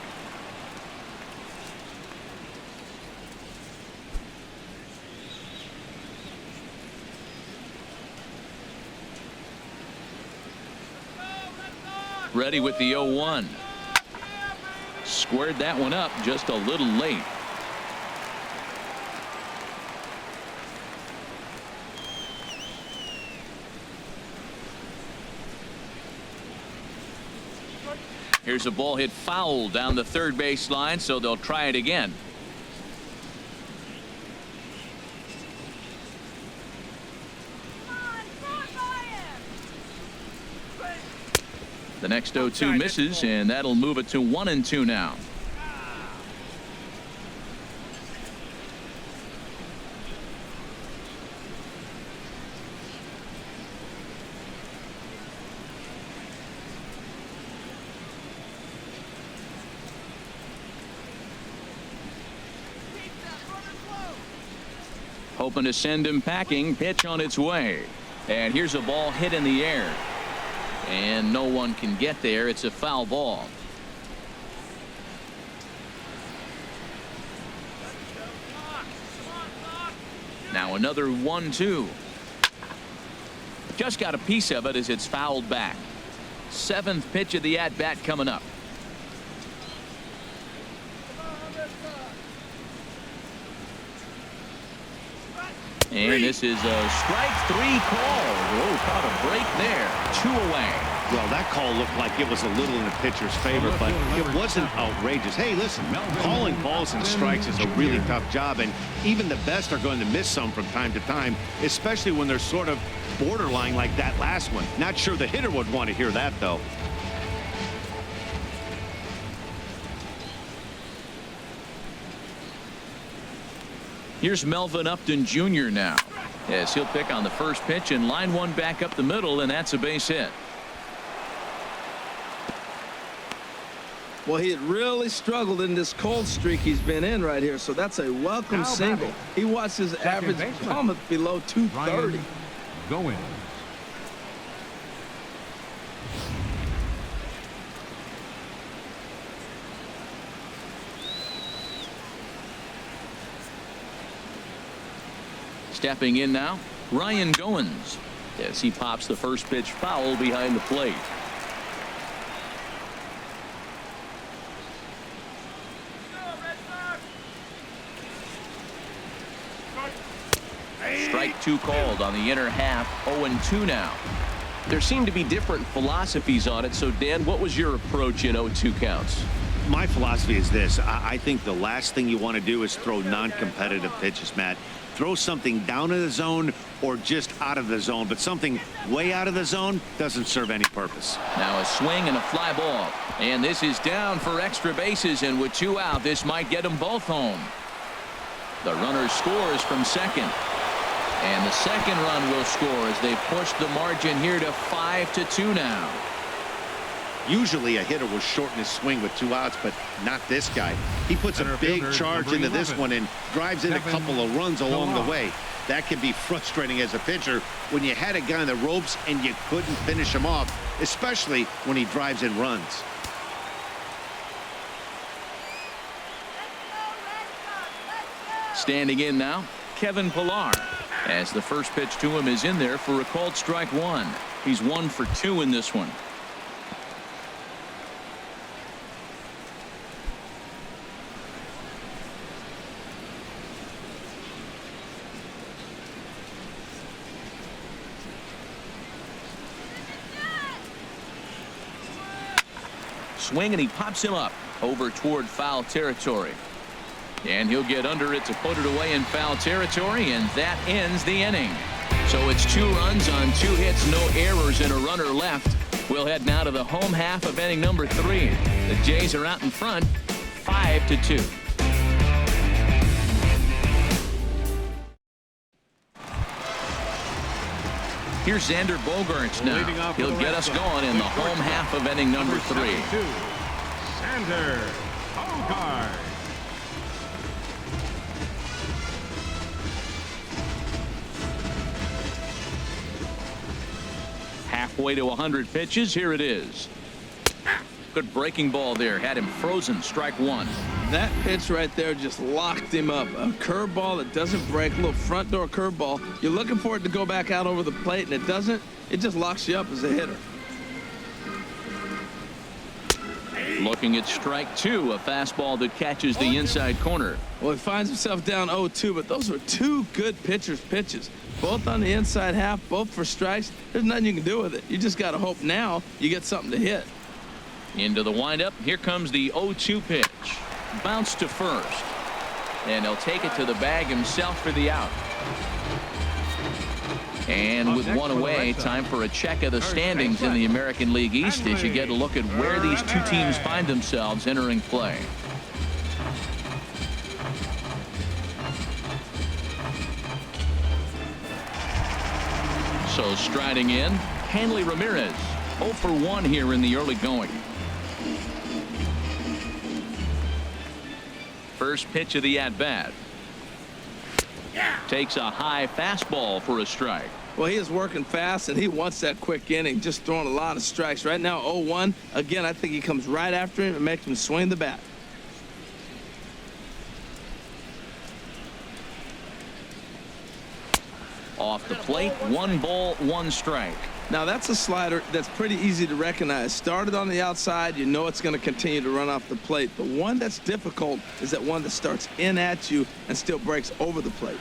Ready with the 0-1. Squared that one up just a little late. Here's a ball hit foul down the third base line, so they'll try it again. The next 0-2 misses, and that'll move it to 1-2 now. Hoping to send him packing. Pitch on its way. And here's a ball hit in the air. And no one can get there. It's a foul ball. Now another 1-2. Just got a piece of it as it's fouled back. Seventh pitch of the at-bat coming up. And this is a strike three call. Oh, caught a break there. 2 away. Well, that call looked like it was a little in the pitcher's favor, but it wasn't outrageous. Hey, listen, calling balls and strikes is a really tough job, and even the best are going to miss some from time to time, especially when they're sort of borderline like that last one. Not sure the hitter would want to hear that, though. Here's Melvin Upton Jr. now, as he'll pick on the first pitch and line one back up the middle, and that's a base hit. Well, he had really struggled in this cold streak he's been in right here, so that's a welcome single. He watched his average plummet below 230. Going. Stepping in now, Ryan Goins, as he pops the first pitch foul behind the plate. Strike two called on the inner half. 0-2 now. There seem to be different philosophies on it. So, Dan, what was your approach in 0-2 counts? My philosophy is this. I think the last thing you want to do is throw non-competitive pitches, Matt. Throw something down in the zone or just out of the zone, but something way out of the zone doesn't serve any purpose. Now a swing and a fly ball, and this is down for extra bases, and with 2 out, this might get them both home. The runner scores from second, and the second run will score as they push the margin here to 5-2 now. Usually a hitter will shorten his swing with 2 outs, but not this guy. He puts a big charge into this one and drives in a couple of runs along the way. That can be frustrating as a pitcher when you had a guy on the ropes and you couldn't finish him off, especially when he drives in runs. Standing in now, Kevin Pillar, as the first pitch to him is in there for a called strike one. He's 1 for 2 in this one. Swing, and he pops him up over toward foul territory. And he'll get under it to put it away in foul territory, and that ends the inning. So it's 2 runs on 2 hits, no errors, and a runner left. We'll head now to the home half of inning number 3. The Jays are out in front, 5-2. Here's Xander Bogaerts now. He'll get us going in the home half of inning number 3. Xander Bogaerts. Halfway to 100 pitches. Here it is. Good breaking ball there. Had him frozen. Strike one. That pitch right there just locked him up. A curveball that doesn't break, a little front door curveball. You're looking for it to go back out over the plate, and it doesn't. It just locks you up as a hitter. Looking at strike two, a fastball that catches the inside corner. Well, he finds himself down 0-2, but those were two good pitchers' pitches. Both on the inside half, both for strikes. There's nothing you can do with it. You just got to hope now you get something to hit. Into the windup. Here comes the 0-2 pitch. Bounce to first. And he'll take it to the bag himself for the out. And with one away, time for a check of the standings in the American League East as you get a look at where these two teams find themselves entering play. So striding in, Hanley Ramirez, 0 for 1 here in the early going. First pitch of the at-bat. Takes a high fastball for a strike. Well, he is working fast, and he wants that quick inning, just throwing a lot of strikes. Right now, 0-1. Again, I think he comes right after him and makes him swing the bat. Off the plate, 1 ball, 1 strike. Now, that's a slider that's pretty easy to recognize. Started on the outside, you know it's going to continue to run off the plate. The one that's difficult is that one that starts in at you and still breaks over the plate.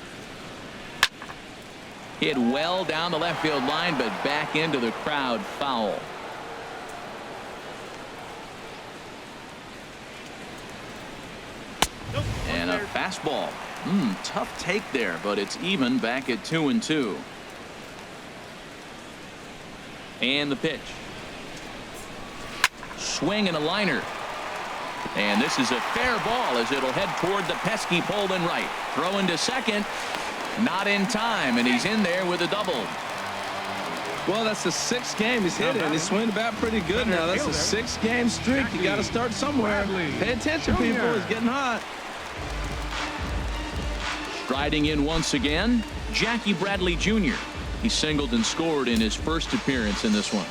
Hit well down the left field line, but back into the crowd, foul. And a fastball. Tough take there, but it's even back at 2-2. And the pitch. Swing and a liner. And this is a fair ball as it'll head toward the pesky pole in right. Throw into second. Not in time, and he's in there with a double. Well, that's the 6th game he's hit it, and he's swinging the bat pretty good now. That's a 6-game streak. You got to start somewhere. Pay attention, people. It's getting hot. Striding in once again, Jackie Bradley Jr. He singled and scored in his first appearance in this one.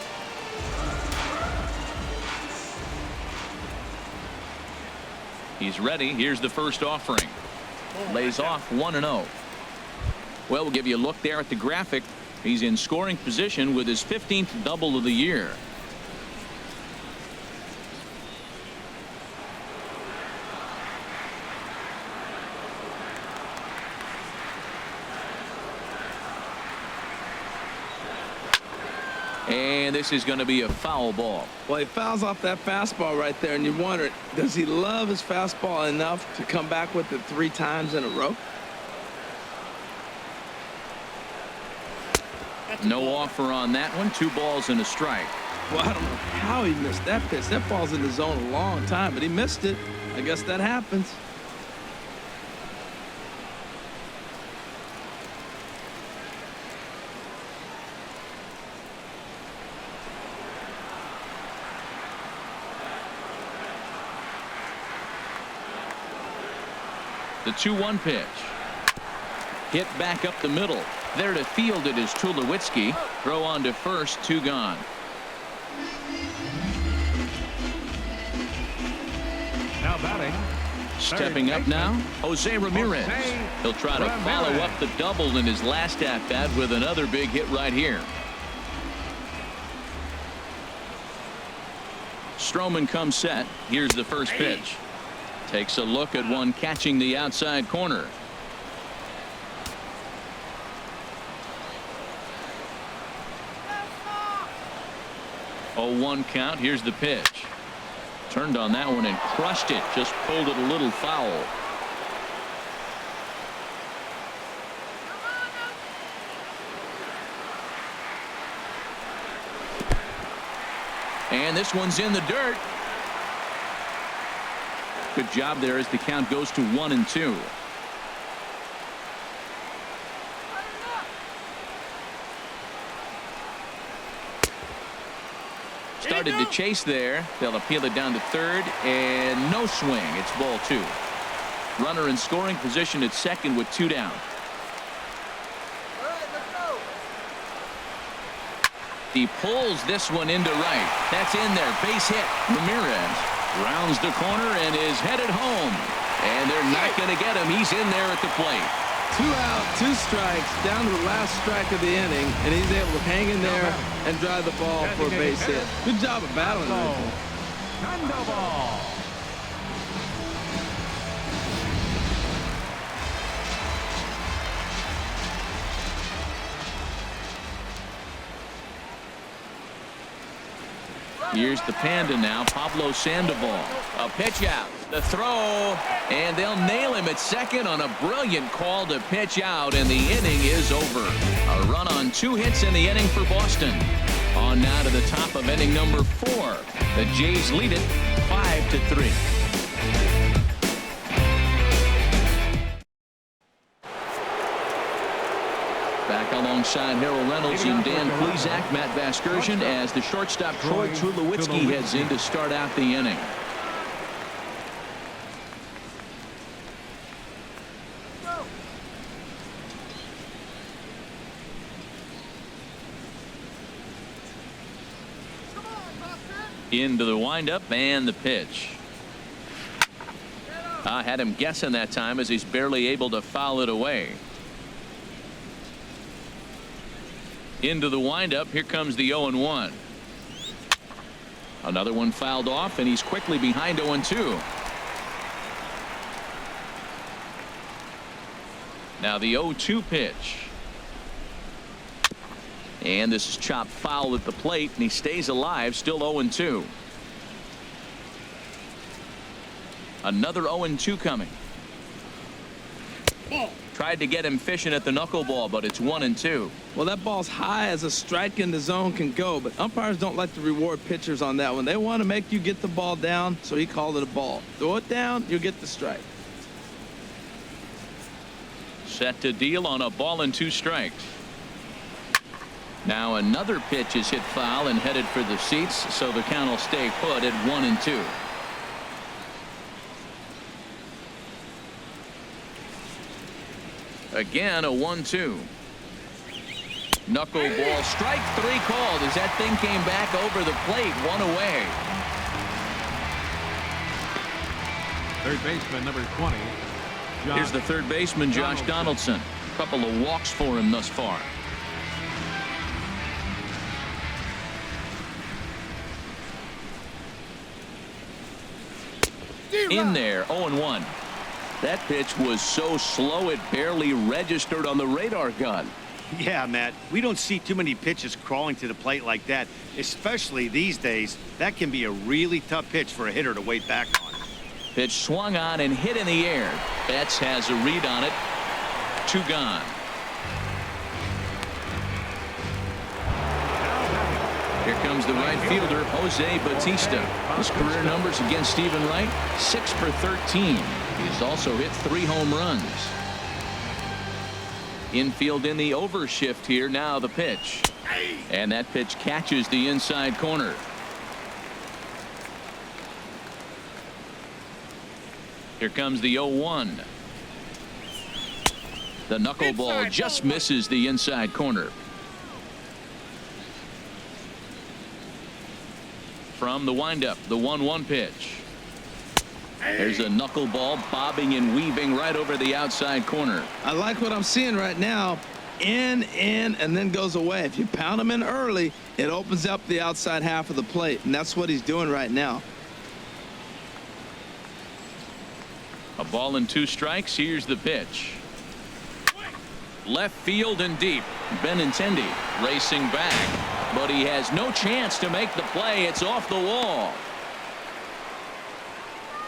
He's ready. Here's the first offering. Lays off 1-0. Well, we'll give you a look there at the graphic. He's in scoring position with his 15th double of the year. And this is going to be a foul ball. Well, he fouls off that fastball right there, and you wonder, does he love his fastball enough to come back with it 3 times in a row? No offer on that one. 2 balls and a strike. Well, I don't know how he missed that pitch. That ball's in the zone a long time, but he missed it. I guess that happens. The 2-1 pitch. Hit back up the middle. There to field it is Tulowitzki. Throw on to first, 2 gone. Now batting. Stepping up now, Jose Ramirez. He'll try to follow up the double in his last at-bat with another big hit right here. Stroman comes set. Here's the first pitch. Takes a look at one catching the outside corner. Oh, 1 count. Here's the pitch. Turned on that one and crushed it. Just pulled it a little foul. And this one's in the dirt. Good job there as the count goes to 1-2. Started to chase there. They'll appeal it down to third, and no swing. It's ball 2. Runner in scoring position at second with 2 down. He pulls this one into right. That's in there. Base hit. Ramirez rounds the corner and is headed home. And they're not going to get him. He's in there at the plate. 2 out, 2 strikes, down to the last strike of the inning, and he's able to hang in there and drive the ball for a base hit. Good job of battling right there. Sandoval. Here's the Panda now, Pablo Sandoval. A pitch out, the throw, and they'll nail him at second on a brilliant call to pitch out, and the inning is over. A run on 2 hits in the inning for Boston. On now to the top of inning number 4. The Jays lead it 5-3. Back alongside Harold Reynolds and Dan Plesac, Matt Vasgersian, as the shortstop Troy Tulowitzki heads in to start out the inning. Into the windup and the pitch. I had him guessing that time as he's barely able to foul it away. Into the windup. Here comes the 0-1. Another one fouled off, and he's quickly behind 0-2. Now the 0-2 pitch. And this is chopped foul at the plate, and he stays alive, still 0-2. Another 0-2 coming. Tried to get him fishing at the knuckleball, but it's 1-2. Well, that ball's high as a strike in the zone can go, but umpires don't like to reward pitchers on that one. They want to make you get the ball down, so he called it a ball. Throw it down, you'll get the strike. Set to deal on a ball and 2 strikes. Now another pitch is hit foul and headed for the seats, so the count will stay put at 1-2. Again, a 1-2. Knuckleball, strike 3 called as that thing came back over the plate, 1 away. Third baseman, number 20. Here's the third baseman, Josh Donaldson. A couple of walks for him thus far. In there, 0-1. That pitch was so slow it barely registered on the radar gun. Yeah, Matt, we don't see too many pitches crawling to the plate like that, especially these days. That can be a really tough pitch for a hitter to wait back on. Pitch swung on and hit in the air. Betts has a read on it. 2 gone. Here comes the right fielder, Jose Bautista. His career numbers against Stephen Wright, 6 for 13. He's also hit 3 home runs. Infield in the overshift here. Now the pitch. And that pitch catches the inside corner. Here comes the 0-1. The knuckleball just misses the inside corner. From the windup, the 1-1 pitch. There's a knuckleball bobbing and weaving right over the outside corner. I like what I'm seeing right now. In, and then goes away. If you pound him in early, it opens up the outside half of the plate, and that's what he's doing right now. A ball and 2 strikes. Here's the pitch. Left field and deep. Benintendi racing back, but he has no chance to make the play. It's off the wall.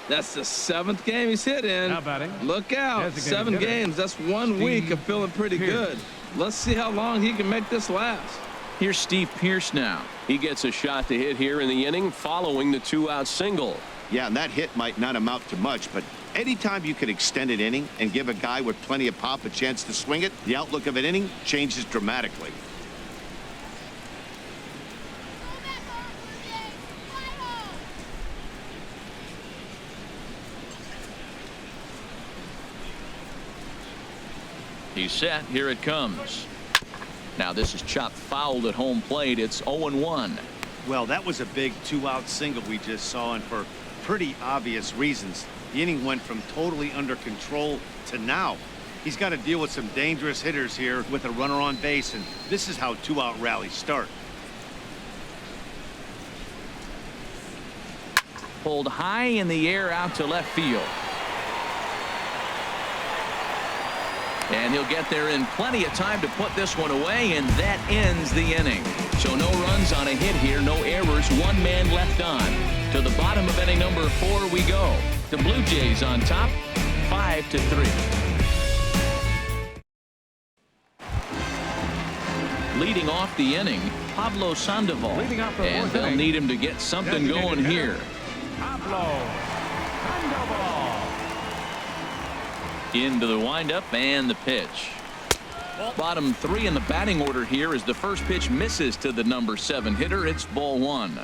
That's the 7th game he's hit in. Now batting. Look out. Designated 7 hitter. games. That's 1 week of feeling pretty good. Let's see how long he can make this last. Here's Steve Pearce now. He gets a shot to hit here in the inning following the 2-out single. Yeah, and that hit might not amount to much, but anytime you can extend an inning and give a guy with plenty of pop a chance to swing it, the outlook of an inning changes dramatically. He's set. Here it comes. Now this is chopped fouled at home plate. It's 0-1. Well, that was a big 2-out single we just saw, and for pretty obvious reasons. The inning went from totally under control to now. He's got to deal with some dangerous hitters here with a runner on base, and this is how 2-out rallies start. Pulled high in the air out to left field. And he'll get there in plenty of time to put this one away, and that ends the inning. So no runs on a hit here, no errors, one man left on. To the bottom of inning number 4 we go. The Blue Jays on top, 5-3. Leading off the inning, Pablo Sandoval. Leading off the And fourth they'll inning, need him to get something going designated here. hitter, Pablo Sandoval. Into the windup and the pitch. Bottom 3 in the batting order here as the first pitch misses to the number 7 hitter. It's ball 1.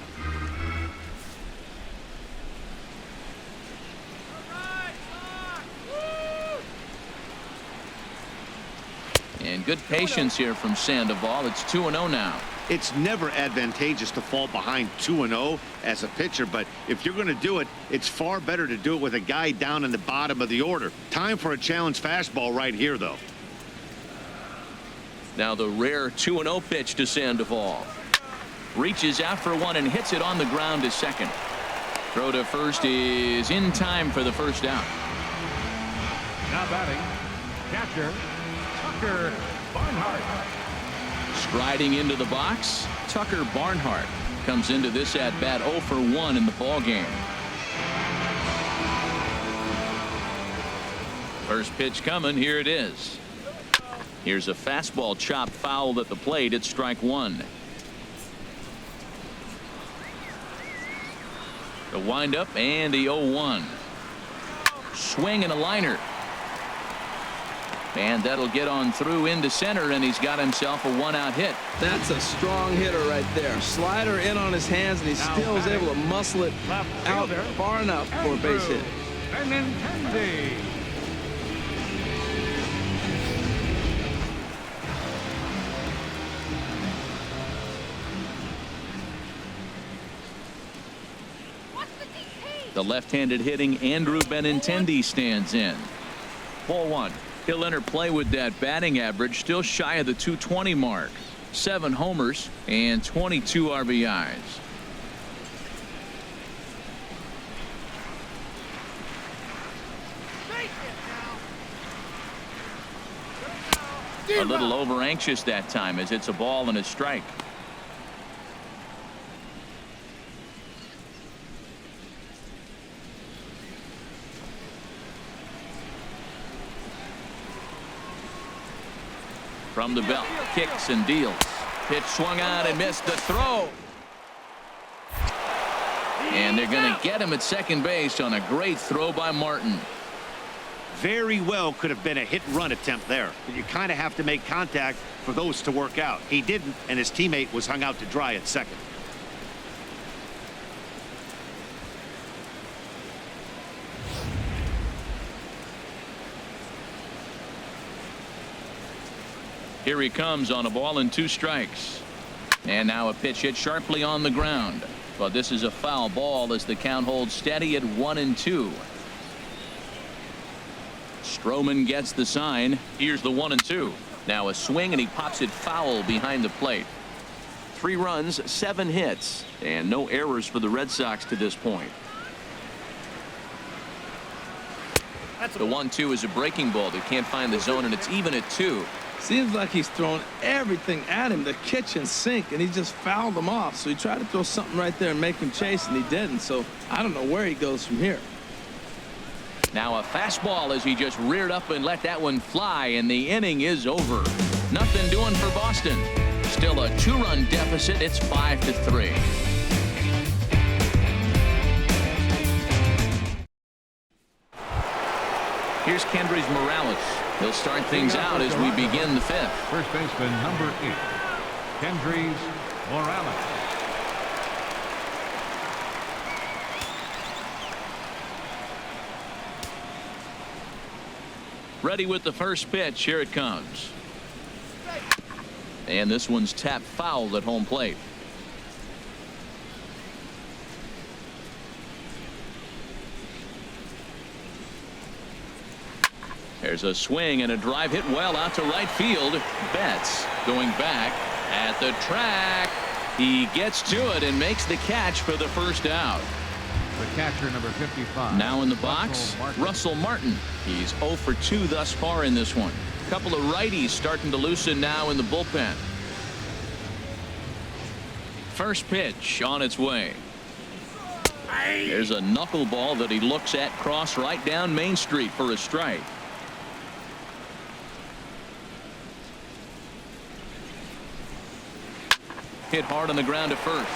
And good patience here from Sandoval. It's 2-0 now. It's never advantageous to fall behind 2-0 as a pitcher, but if you're going to do it, it's far better to do it with a guy down in the bottom of the order. Time for a challenge fastball right here, though. Now the rare 2-0 pitch to Sandoval. Reaches out for one and hits it on the ground to second. Throw to first is in time for the first out. Now batting, catcher Tucker Barnhart. Striding into the box, Tucker Barnhart comes into this at bat 0 for 1 in the ball game. First pitch coming. Here it is. Here's a fastball chopped fouled at the plate. It's strike 1. The windup and the 0-1. Swing and a liner. And that'll get on through into center, and he's got himself a 1-out hit. That's a strong hitter right there. Slider in on his hands, and he still is able to muscle it out far enough for a base hit. Benintendi. The left-handed hitting Andrew Benintendi stands in. Ball 1. He'll enter play with that batting average still shy of the 220 mark. 7 homers and 22 RBIs. A little over anxious that time as it's a ball and a strike. From the belt, kicks and deals. Pitch swung on and missed the throw. And they're going to get him at second base on a great throw by Martin. Very well could have been a hit-and-run attempt there, but you kind of have to make contact for those to work out. He didn't, and his teammate was hung out to dry at second. Here he comes on a ball and 2 strikes. And now a pitch hit sharply on the ground. But this is a foul ball as the count holds steady at 1-2. Stroman gets the sign. Here's the 1-2. Now a swing and he pops it foul behind the plate. 3 runs, 7 hits, and no errors for the Red Sox to this point. The 1-2 is a breaking ball that can't find the zone, and it's even at 2. Seems like he's thrown everything at him, the kitchen sink, and he just fouled them off. So he tried to throw something right there and make him chase, and he didn't. So I don't know where he goes from here. Now a fastball as he just reared up and let that one fly, and the inning is over. Nothing doing for Boston. Still a 2-run deficit. It's 5-3. Here's Kendrys Morales. He'll start things out as we begin the 5th. First baseman number 8, Kendrys Morales. Ready with the first pitch. Here it comes. And this one's tapped foul at home plate. There's a swing and a drive hit well out to right field. Betts going back at the track. He gets to it and makes the catch for the first out. The catcher, number 55. Now in the box, Russell Martin. He's 0 for 2 thus far in this one. A couple of righties starting to loosen now in the bullpen. First pitch on its way. There's a knuckleball that he looks at cross right down Main Street for a strike. Hit hard on the ground to first.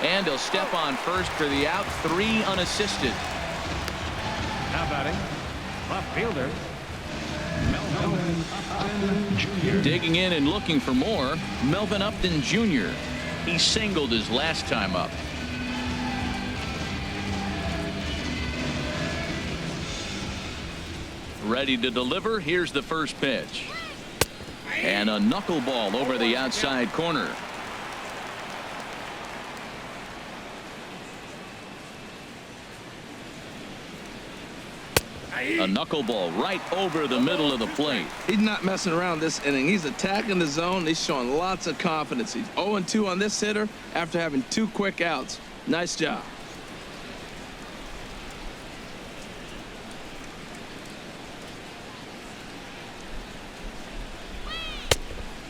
And he'll step on first for the out. 3 unassisted. Now batting, left fielder, Melvin Upton Jr. Digging in and looking for more, Melvin Upton Jr. He singled his last time up. Ready to deliver. Here's the first pitch. And a knuckleball over the outside corner. A knuckleball right over the middle of the plate. He's not messing around this inning. He's attacking the zone. He's showing lots of confidence. He's 0-2 on this hitter after having 2 quick outs. Nice job.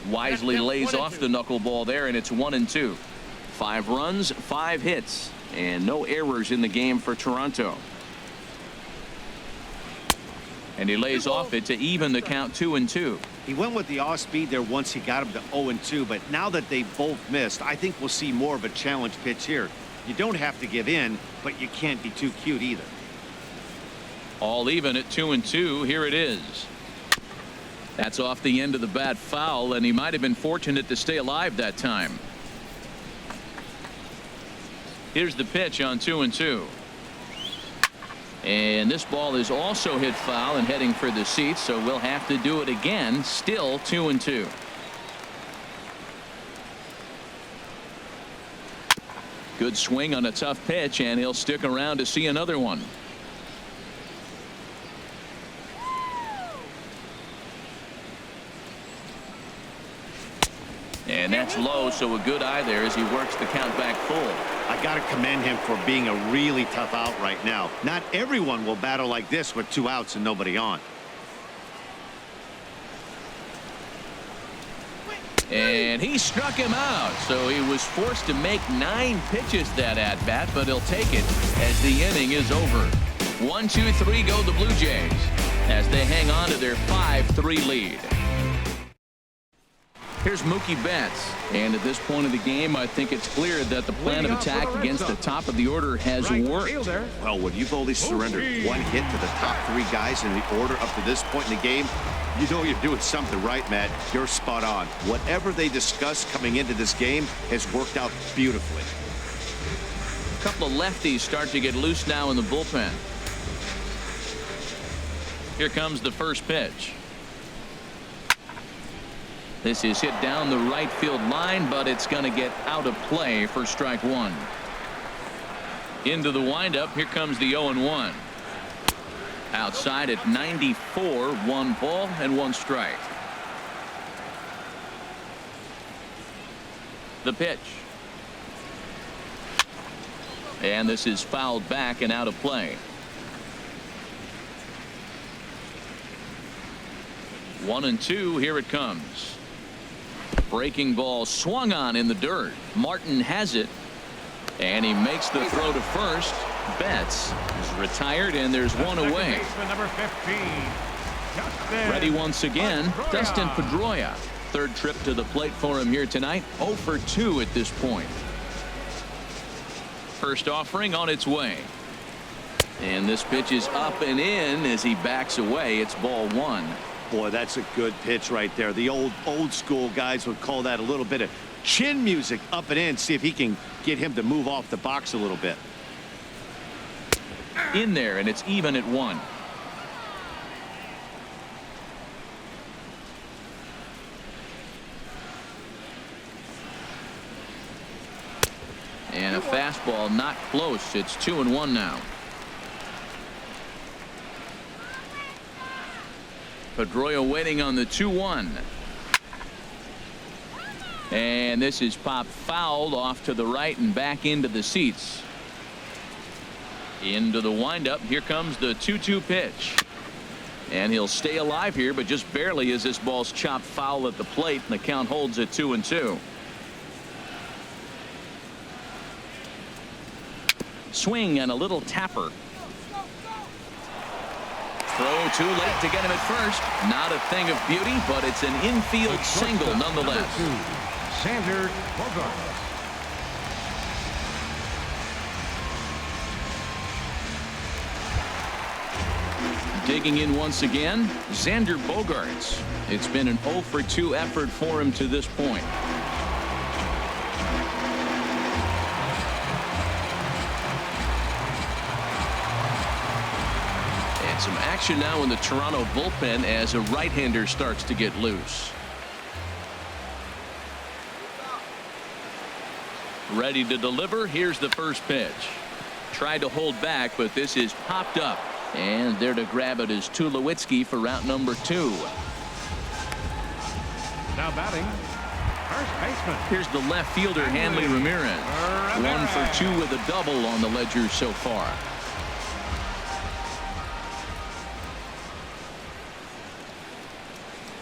Wisely lays off the knuckleball there, and it's 1-2. 5 runs, 5 hits, and no errors in the game for Toronto. And he lays off it to even the count 2-2. He went with the off speed there once he got him to 0-2, but now that they both missed, I think we'll see more of a challenge pitch here. You don't have to give in, but you can't be too cute either. All even at 2-2. Here it is. That's off the end of the bat foul, and he might have been fortunate to stay alive that time. Here's the pitch on 2-2. And this ball is also hit foul and heading for the seats, so we'll have to do it again. Still 2-2. Good swing on a tough pitch, and he'll stick around to see another one. And that's low, so a good eye there as he works the count back full. I got to commend him for being a really tough out right now. Not everyone will battle like this with 2 outs and nobody on. And he struck him out, so he was forced to make 9 pitches that at bat, but he'll take it as the inning is over. 1-2-3 go the Blue Jays as they hang on to their 5-3 lead. Here's Mookie Betts, and at this point of the game, I think it's clear that the plan of attack against the top of the order has worked. Well, when you've only surrendered 1 hit to the top 3 guys in the order up to this point in the game, you know you're doing something right, Matt. You're spot on. Whatever they discussed coming into this game has worked out beautifully. A couple of lefties start to get loose now in the bullpen. Here comes the first pitch. This is hit down the right field line, but it's going to get out of play for strike 1. Into the windup. Here comes the 0-1. Outside at 94, 1 ball and 1 strike. The pitch. And this is fouled back and out of play. 1-2. Here it comes. Breaking ball swung on in the dirt. Martin has it, and he makes the throw to first. Betts is retired, and there's 1 away. Number 15, Ready once again, Dustin Pedroia. 3rd trip to the plate for him here tonight. 0 for 2 at this point. First offering on its way. And this pitch is up and in as he backs away. It's ball 1. Boy, that's a good pitch right there. The old school guys would call that a little bit of chin music up and in. See if he can get him to move off the box a little bit. In there, and it's even at 1. And a fastball not close. It's 2-1 now. Pedroia waiting on the 2-1. And this is popped fouled off to the right and back into the seats. Into the windup. Here comes the 2-2 pitch. And he'll stay alive here, but just barely as this ball's chopped foul at the plate, and the count holds at 2-2. Swing and a little tapper. Throw too late to get him at first. Not a thing of beauty, but it's an infield single nonetheless. Xander Bogaerts. Digging in once again, Xander Bogaerts. It's been an 0-for-2 effort for him to this point. And some action now in the Toronto bullpen as a right-hander starts to get loose. Ready to deliver. Here's the first pitch. Tried to hold back, but this is popped up. And there to grab it is Tulowitzki for route number 2. Now batting, first baseman. Here's the left fielder, Hanley Ramirez. 1 for 2 with a double on the ledger so far.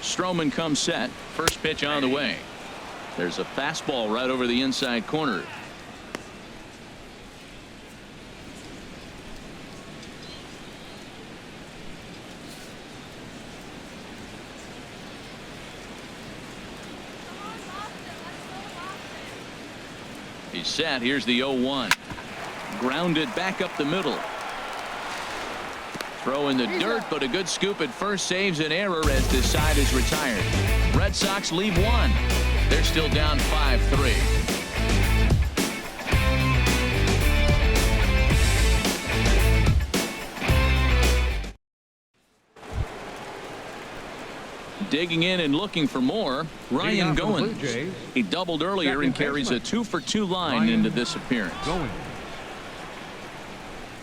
Stroman comes set. First pitch on the way. There's a fastball right over the inside corner. He's set. Here's the 0-1. Grounded back up the middle. Throw in the dirt, but a good scoop at first saves an error as this side is retired. Red Sox leave 1. They're still down 5-3. Digging in and looking for more, Ryan Goins. He doubled earlier and carries a 2-for-2 line into this appearance.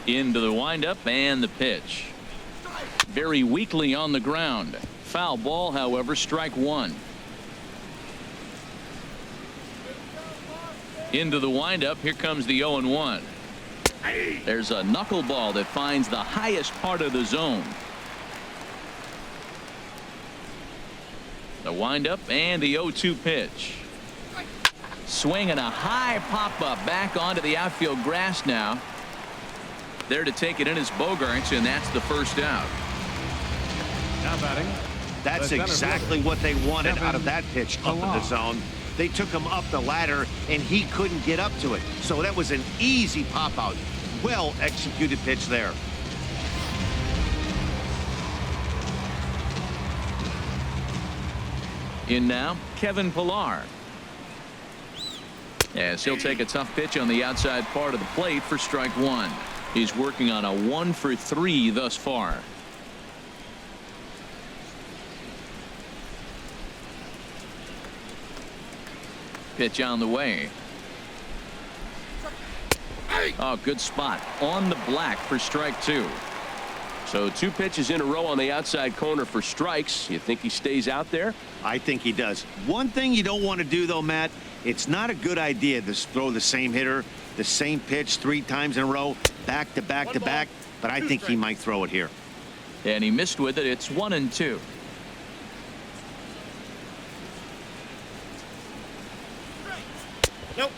Into the windup and the pitch. Very weakly on the ground. Foul ball, however, strike 1. Into the windup. Here comes the 0-1. There's a knuckleball that finds the highest part of the zone. The windup and the 0-2 pitch. Swing and a high pop-up back onto the outfield grass now. There to take it in is Bogaerts, and that's the first out. Now batting. That's exactly what they wanted out of that pitch up in the zone. They took him up the ladder, and he couldn't get up to it. So that was an easy pop-out. Well-executed pitch there. In now, Kevin Pillar. As he'll take a tough pitch on the outside part of the plate for strike 1. He's working on a 1-for-3 thus far. Pitch on the way. Oh, good spot on the black for strike 2. So 2 pitches in a row on the outside corner for strikes. You think he stays out there? I think he does. One thing you don't want to do, though, Matt, it's not a good idea to throw the same hitter, the same pitch 3 times in a row, back to back to back, but I think he might throw it here. And he missed with it. It's 1-2.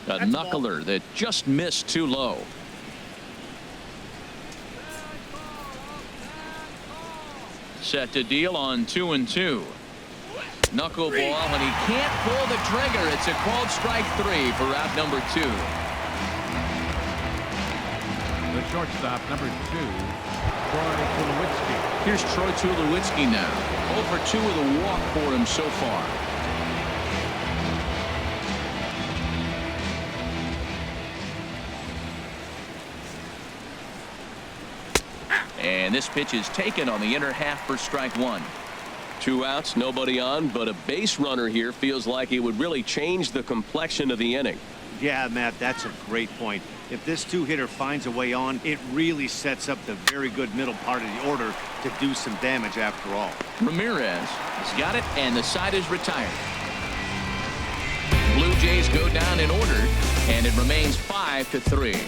A knuckler that just missed too low. Set to deal on 2-2. Knuckleball, and he can't pull the trigger. It's a called strike 3 for out number 2. The shortstop, number 2, Troy Tulowitzki. Here's Troy Tulowitzki now. 0 for 2 with a walk for him so far. And this pitch is taken on the inner half for strike 1. 2 outs, nobody on, but a base runner here feels like it would really change the complexion of the inning. Yeah, Matt, that's a great point. If this two-hitter finds a way on, it really sets up the very good middle part of the order to do some damage after all. Ramirez has got it, and the side is retired. Blue Jays go down in order, and it remains 5-3.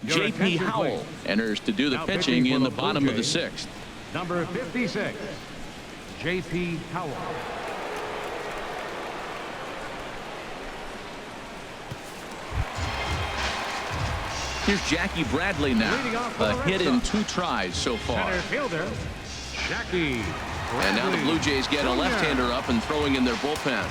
J.P. Howell enters to do the pitching in the bottom of the 6th. Number 56, J.P. Howell. Here's Jackie Bradley now. A hit in 2 tries so far. Center fielder, Jackie Bradley. And now the Blue Jays get a left-hander up and throwing in their bullpen.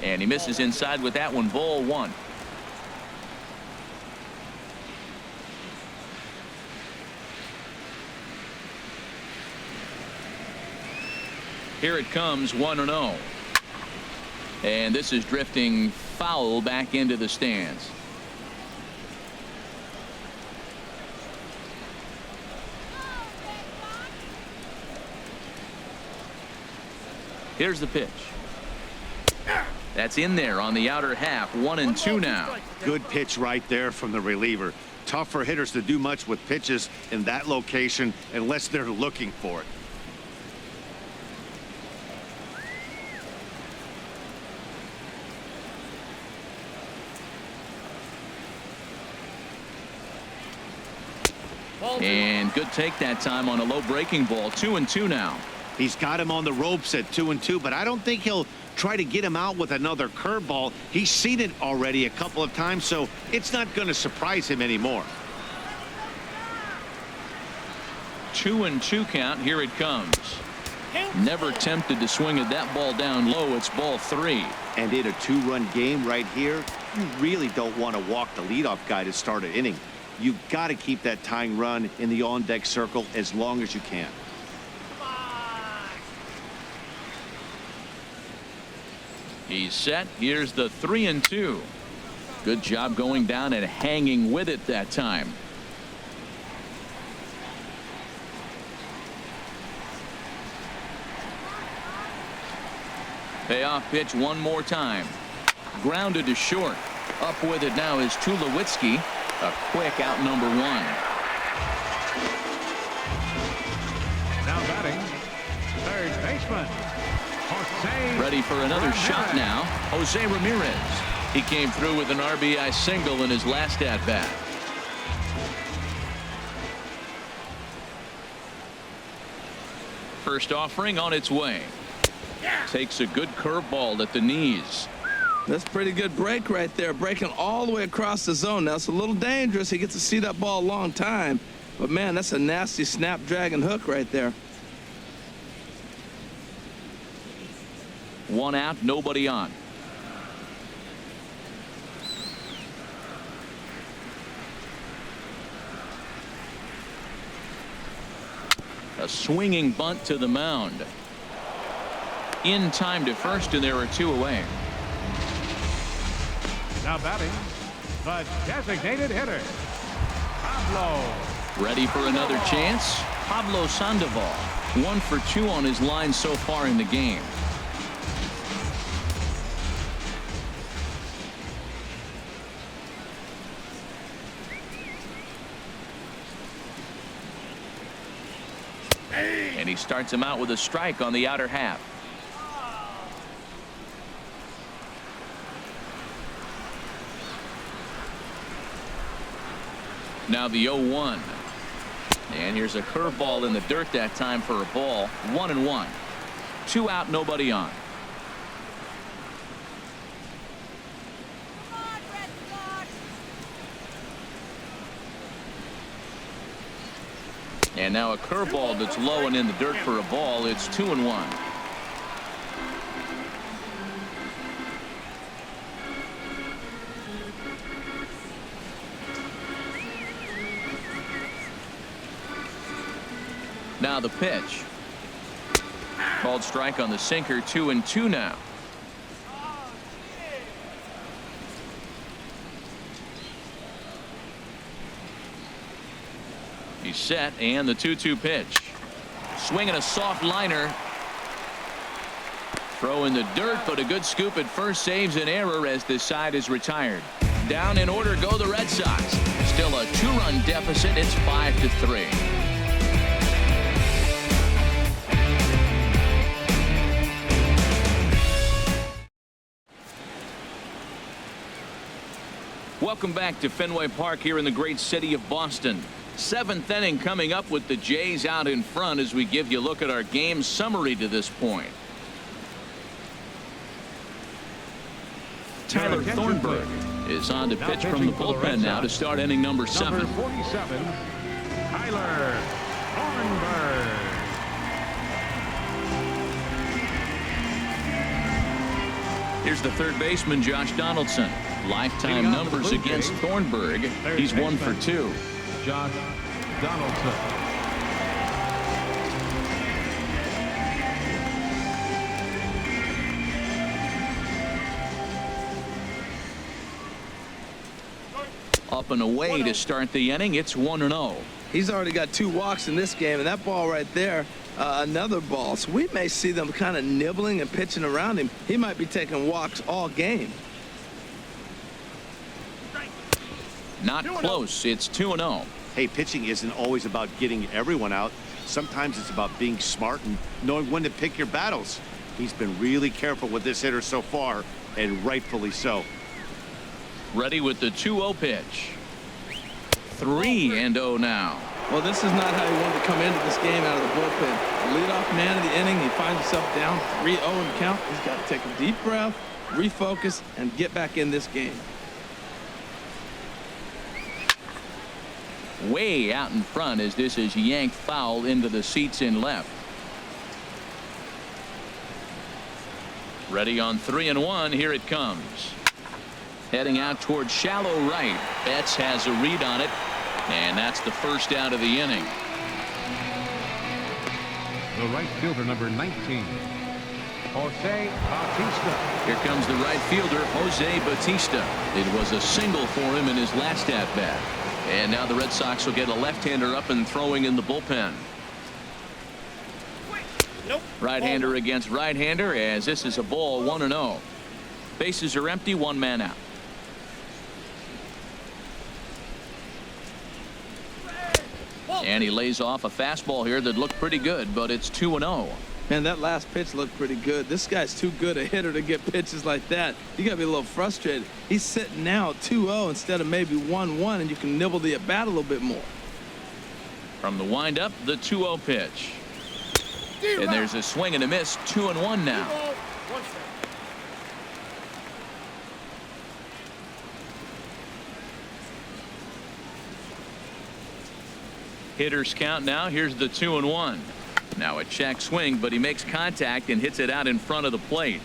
And he misses inside with that one. Ball 1. Here it comes, 1-0. And this is drifting foul back into the stands. Here's the pitch. That's in there on the outer half. 1-2 now. Good pitch right there from the reliever. Tough for hitters to do much with pitches in that location unless they're looking for it. And good take that time on a low breaking ball. 2-2 now. He's got him on the ropes at 2-2, but I don't think he'll try to get him out with another curveball. He's seen it already a couple of times, so it's not going to surprise him anymore. 2-2 count. Here it comes. Never tempted to swing at that ball down low. It's ball 3. And in a 2-run game right here, you really don't want to walk the leadoff guy to start an inning. You've got to keep that tying run in the on-deck circle as long as you can. He's set. Here's the 3-2. Good job going down and hanging with it that time. Payoff pitch one more time. Grounded to short. Up with it now is Tulowitzki. A quick out, number 1. Now batting, third baseman, Jose. Ready for another shot now. Jose Ramirez. He came through with an RBI single in his last at bat. First offering on its way. Takes a good curveball at the knees. That's a pretty good break right there, breaking all the way across the zone. Now, it's a little dangerous. He gets to see that ball a long time. But, man, that's a nasty snapdragon hook right there. 1 out, nobody on. A swinging bunt to the mound. In time to first, and there are 2 away. Now batting, the designated hitter, Pablo. Ready for another chance? Pablo Sandoval. 1 for 2 on his line so far in the game. And he starts him out with a strike on the outer half. Now the 0-1. And here's a curveball in the dirt that time for a ball. 1-1. 2 out, nobody on. Come on, Red Sox. And now a curveball that's low and in the dirt for a ball. It's 2-1. Now the pitch. Called strike on the sinker. 2-2 now. He's set, and the 2-2 pitch. Swinging a soft liner. Throw in the dirt, but a good scoop at first saves an error as this side is retired. Down in order go the Red Sox. Still a 2-run deficit. It's 5-3. Welcome back to Fenway Park here in the great city of Boston. 7th inning coming up with the Jays out in front as we give you a look at our game summary to this point. Tyler Thornburg is on to pitch from the bullpen now to start inning number 7. Number 47, Tyler Thornburg. Here's the third baseman, Josh Donaldson. Lifetime numbers against Thornburg. He's 1 for 2. Josh Donaldson. Up and away to start the inning. It's 1-0. He's already got 2 walks in this game, and that ball right there, another ball. So we may see them kind of nibbling and pitching around him. He might be taking walks all game. Not close. It's 2-0. Hey, pitching isn't always about getting everyone out. Sometimes it's about being smart and knowing when to pick your battles. He's been really careful with this hitter so far, and rightfully so. Ready with the 2-0 pitch. 3-0 now. Well, this is not how he wanted to come into this game out of the bullpen. Leadoff man of the inning. He finds himself down 3-0 in the count. He's got to take a deep breath, refocus, and get back in this game. Way out in front as this is yanked foul into the seats in left. Ready on 3-1. Here it comes. Heading out towards shallow right. Betts has a read on it, and that's the first out of the inning. The right fielder, number 19, Jose Bautista. Here comes the right fielder, Jose Bautista. It was a single for him in his last at bat. And now the Red Sox will get a left-hander up and throwing in the bullpen. Right-hander against right-hander as this is a ball 1-0. Bases are empty, 1 man out. And he lays off a fastball here that looked pretty good, but it's 2-0. Man, that last pitch looked pretty good. This guy's too good a hitter to get pitches like that. You got to be a little frustrated. He's sitting now 2-0 instead of maybe 1-1, and you can nibble the at-bat a little bit more. From the windup, the 2-0 pitch. And there's a swing and a miss. 2-1 now. Hitters count now. Here's the 2-1. Now a check swing, but he makes contact and hits it out in front of the plate.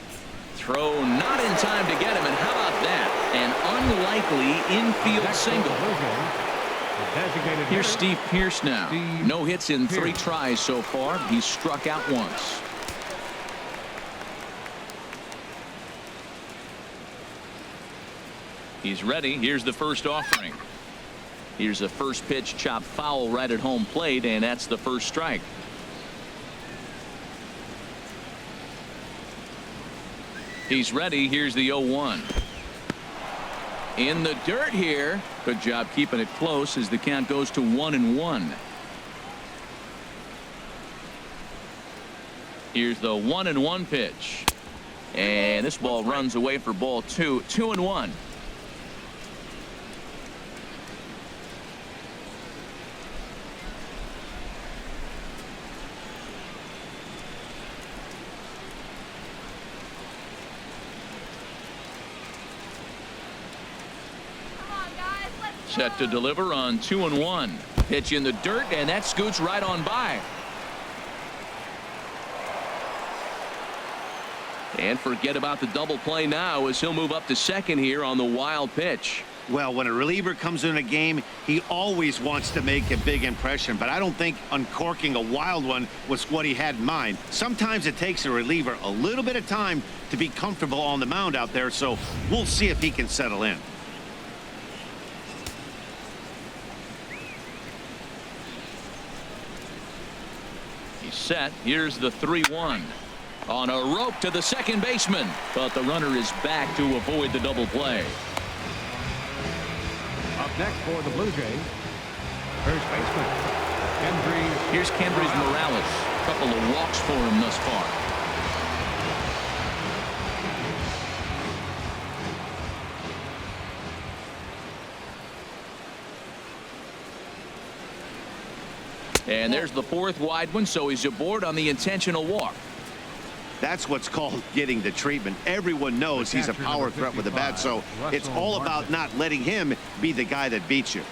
Throw not in time to get him, and how about that? An unlikely infield single. Here's Steve Pearce now. No hits in 3 tries so far. He's struck out once. He's ready. Here's the first offering. Here's a first pitch chopped foul right at home plate, and that's the first strike. He's ready. Here's the 0-1. In the dirt here. Good job keeping it close as the count goes to 1-1. Here's the 1-1 pitch. And this ball runs away for ball 2. 2-1. Set to deliver on 2-1. Pitch in the dirt, and that scoots right on by. And forget about the double play now as he'll move up to second here on the wild pitch. Well, when a reliever comes in a game, he always wants to make a big impression, but I don't think uncorking a wild one was what he had in mind. Sometimes it takes a reliever a little bit of time to be comfortable on the mound out there, so we'll see if he can settle in. He's set. Here's the 3-1. On a rope to the second baseman, but the runner is back to avoid the double play. Up next for the Blue Jays, first baseman, Kendrys. Here's Kendrys Morales. A couple of walks for him thus far. And there's the fourth wide one, so he's aboard on the intentional walk. That's what's called getting the treatment. Everyone knows he's a power threat with the bat, so it's all about not letting him be the guy that beats you.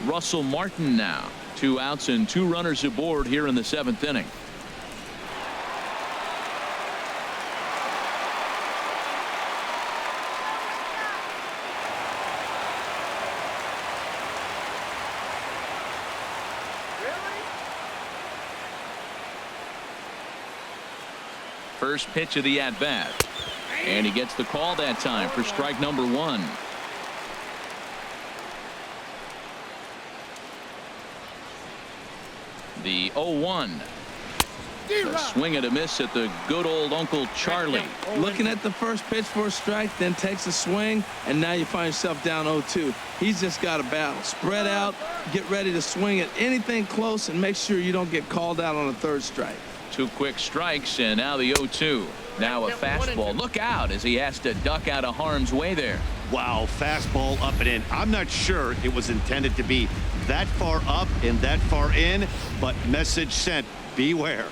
Russell Martin now. 2 outs and 2 runners aboard here in the 7th inning. First pitch of the at-bat. And he gets the call that time for strike number 1. The 0-1. A swing and a miss at the good old Uncle Charlie. Looking at the first pitch for a strike, then takes a swing, and now you find yourself down 0-2. He's just got a battle. Spread out, get ready to swing at anything close, and make sure you don't get called out on a 3rd strike. 2 quick strikes, and now the 0-2. Now a fastball. Look out as he has to duck out of harm's way there. Wow, fastball up and in. I'm not sure it was intended to be that far up and that far in, but message sent, beware.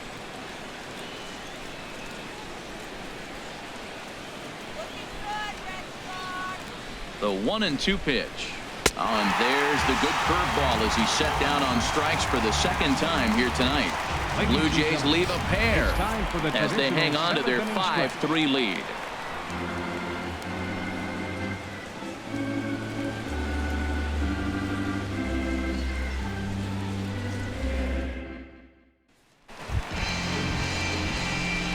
The 1-2 pitch. Oh, and there's the good curveball as he's set down on strikes for the 2nd time here tonight. Blue Jays leave a pair as they hang on to their 5-3 lead.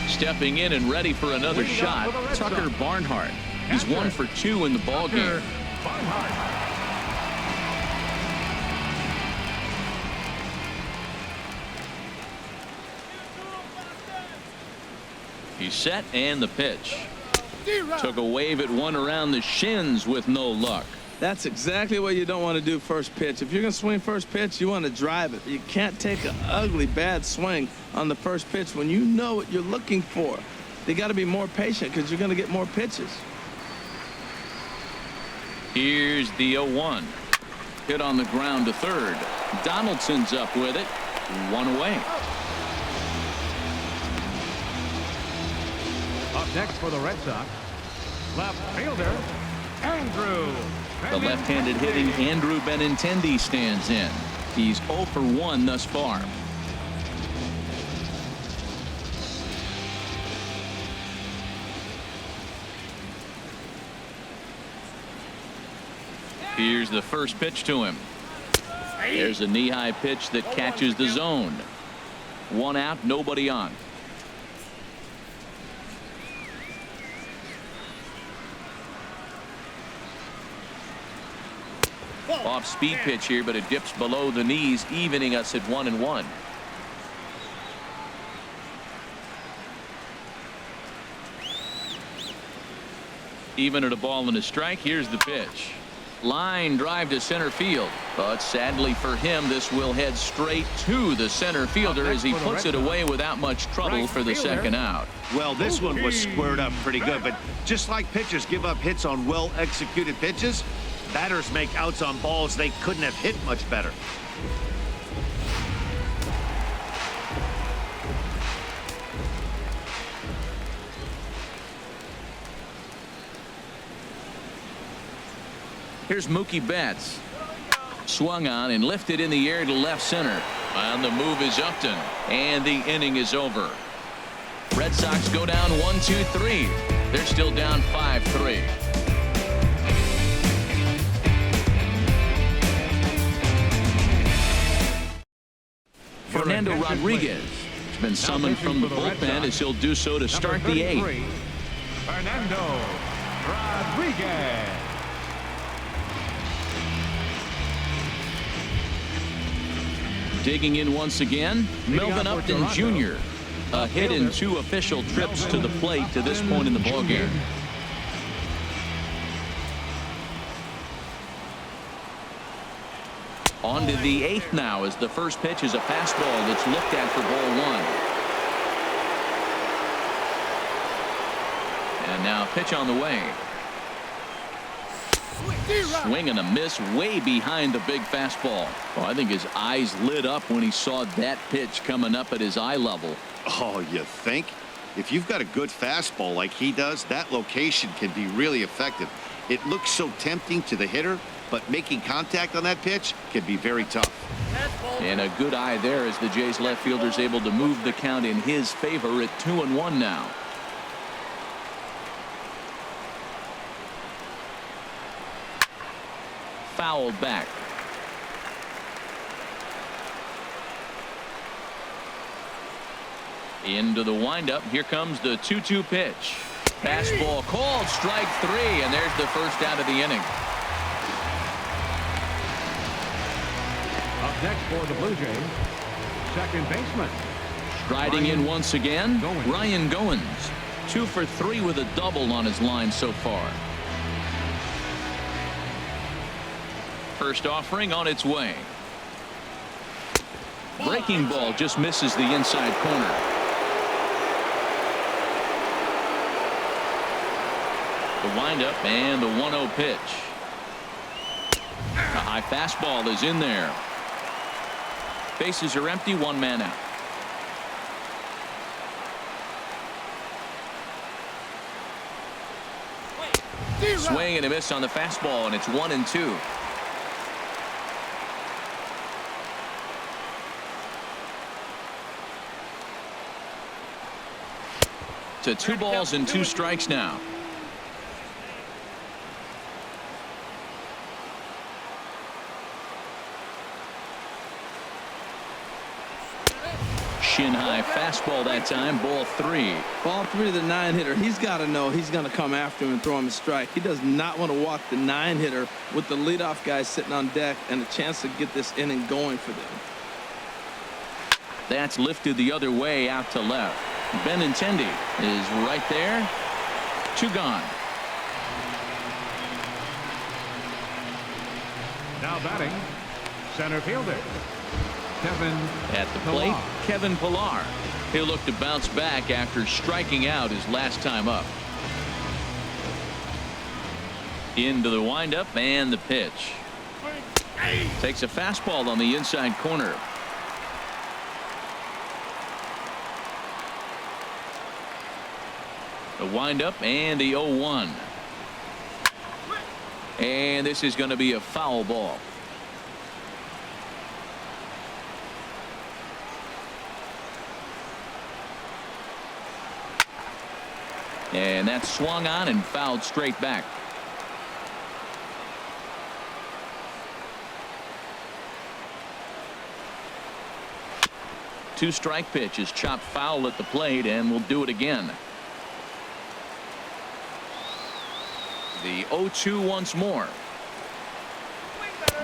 Stepping in and ready for another shot, Tucker Barnhart. He's 1 for 2 in the ball game. He's set, and the pitch. Took a wave at one around the shins with no luck. That's exactly what you don't want to do first pitch. If you're going to swing first pitch, you want to drive it. You can't take an ugly, bad swing on the first pitch when you know what you're looking for. They got to be more patient because you're going to get more pitches. Here's the 0-1. Hit on the ground to third. Donaldson's up with it. 1 away. Up next for the Red Sox, left fielder, Andrew. The left-handed hitting Andrew Benintendi stands in. He's 0 for 1 thus far. Here's the first pitch to him. There's a knee-high pitch that catches the zone. 1 out, nobody on. Off-speed pitch here, but it dips below the knees, evening us at 1-1. Even at a ball and a strike, here's the pitch. Line drive to center field, but sadly for him, this will head straight to the center fielder as he puts it away without much trouble for the 2nd out. Well, this one was squared up pretty good, but just like pitchers give up hits on well-executed pitches, batters make outs on balls they couldn't have hit much better. Here's Mookie Betts. Swung on and lifted in the air to left center. On the move is Upton, and the inning is over. Red Sox go down 1-2-3. They're still down 5-3. Fernando Rodriguez has been summoned from the bullpen as he'll do so to start the 8th. Fernando Rodriguez. Digging in once again, Melvin Upton Jr. A hit in 2 official trips to the plate to this point in the ballgame. On to the 8th now, as the first pitch is a fastball that's looked at for ball 1. And now pitch on the way. Swing and a miss way behind the big fastball. Oh, I think his eyes lit up when he saw that pitch coming up at his eye level. Oh, you think? If you've got a good fastball like he does, that location can be really effective. It looks so tempting to the hitter, but making contact on that pitch can be very tough. And a good eye there as the Jays left fielder's able to move the count in his favor at 2-1 now. Fouled back. Into the windup. Here comes the 2-2 pitch. Fastball called, strike 3, and there's the first out of the inning. Up next for the Blue Jays, second baseman. Striding in once again, Ryan Goins. 2 for 3 with a double on his line so far. First offering on its way. Breaking ball just misses the inside corner. The windup and the 1-0 pitch. A high fastball is in there. Bases are empty, 1 man out. Swing and a miss on the fastball, and it's 1-2. To 2 balls and 2 strikes now. Shin high fastball that time, ball 3. Ball 3 to the 9-hitter. He's got to know he's going to come after him and throw him a strike. He does not want to walk the 9-hitter with the leadoff guy sitting on deck and a chance to get this inning going for them. That's lifted the other way out to left. Benintendi is right there. 2 gone. Now batting, center fielder Kevin At the plate, Pillar. Kevin Pillar. He'll look to bounce back after striking out his last time up. Into the windup and the pitch. Takes a fastball on the inside corner. The windup and the 0-1. And this is going to be a foul ball. And that's swung on and fouled straight back. Two strike pitch is chopped foul at the plate, and we'll do it again. The 0-2 once more.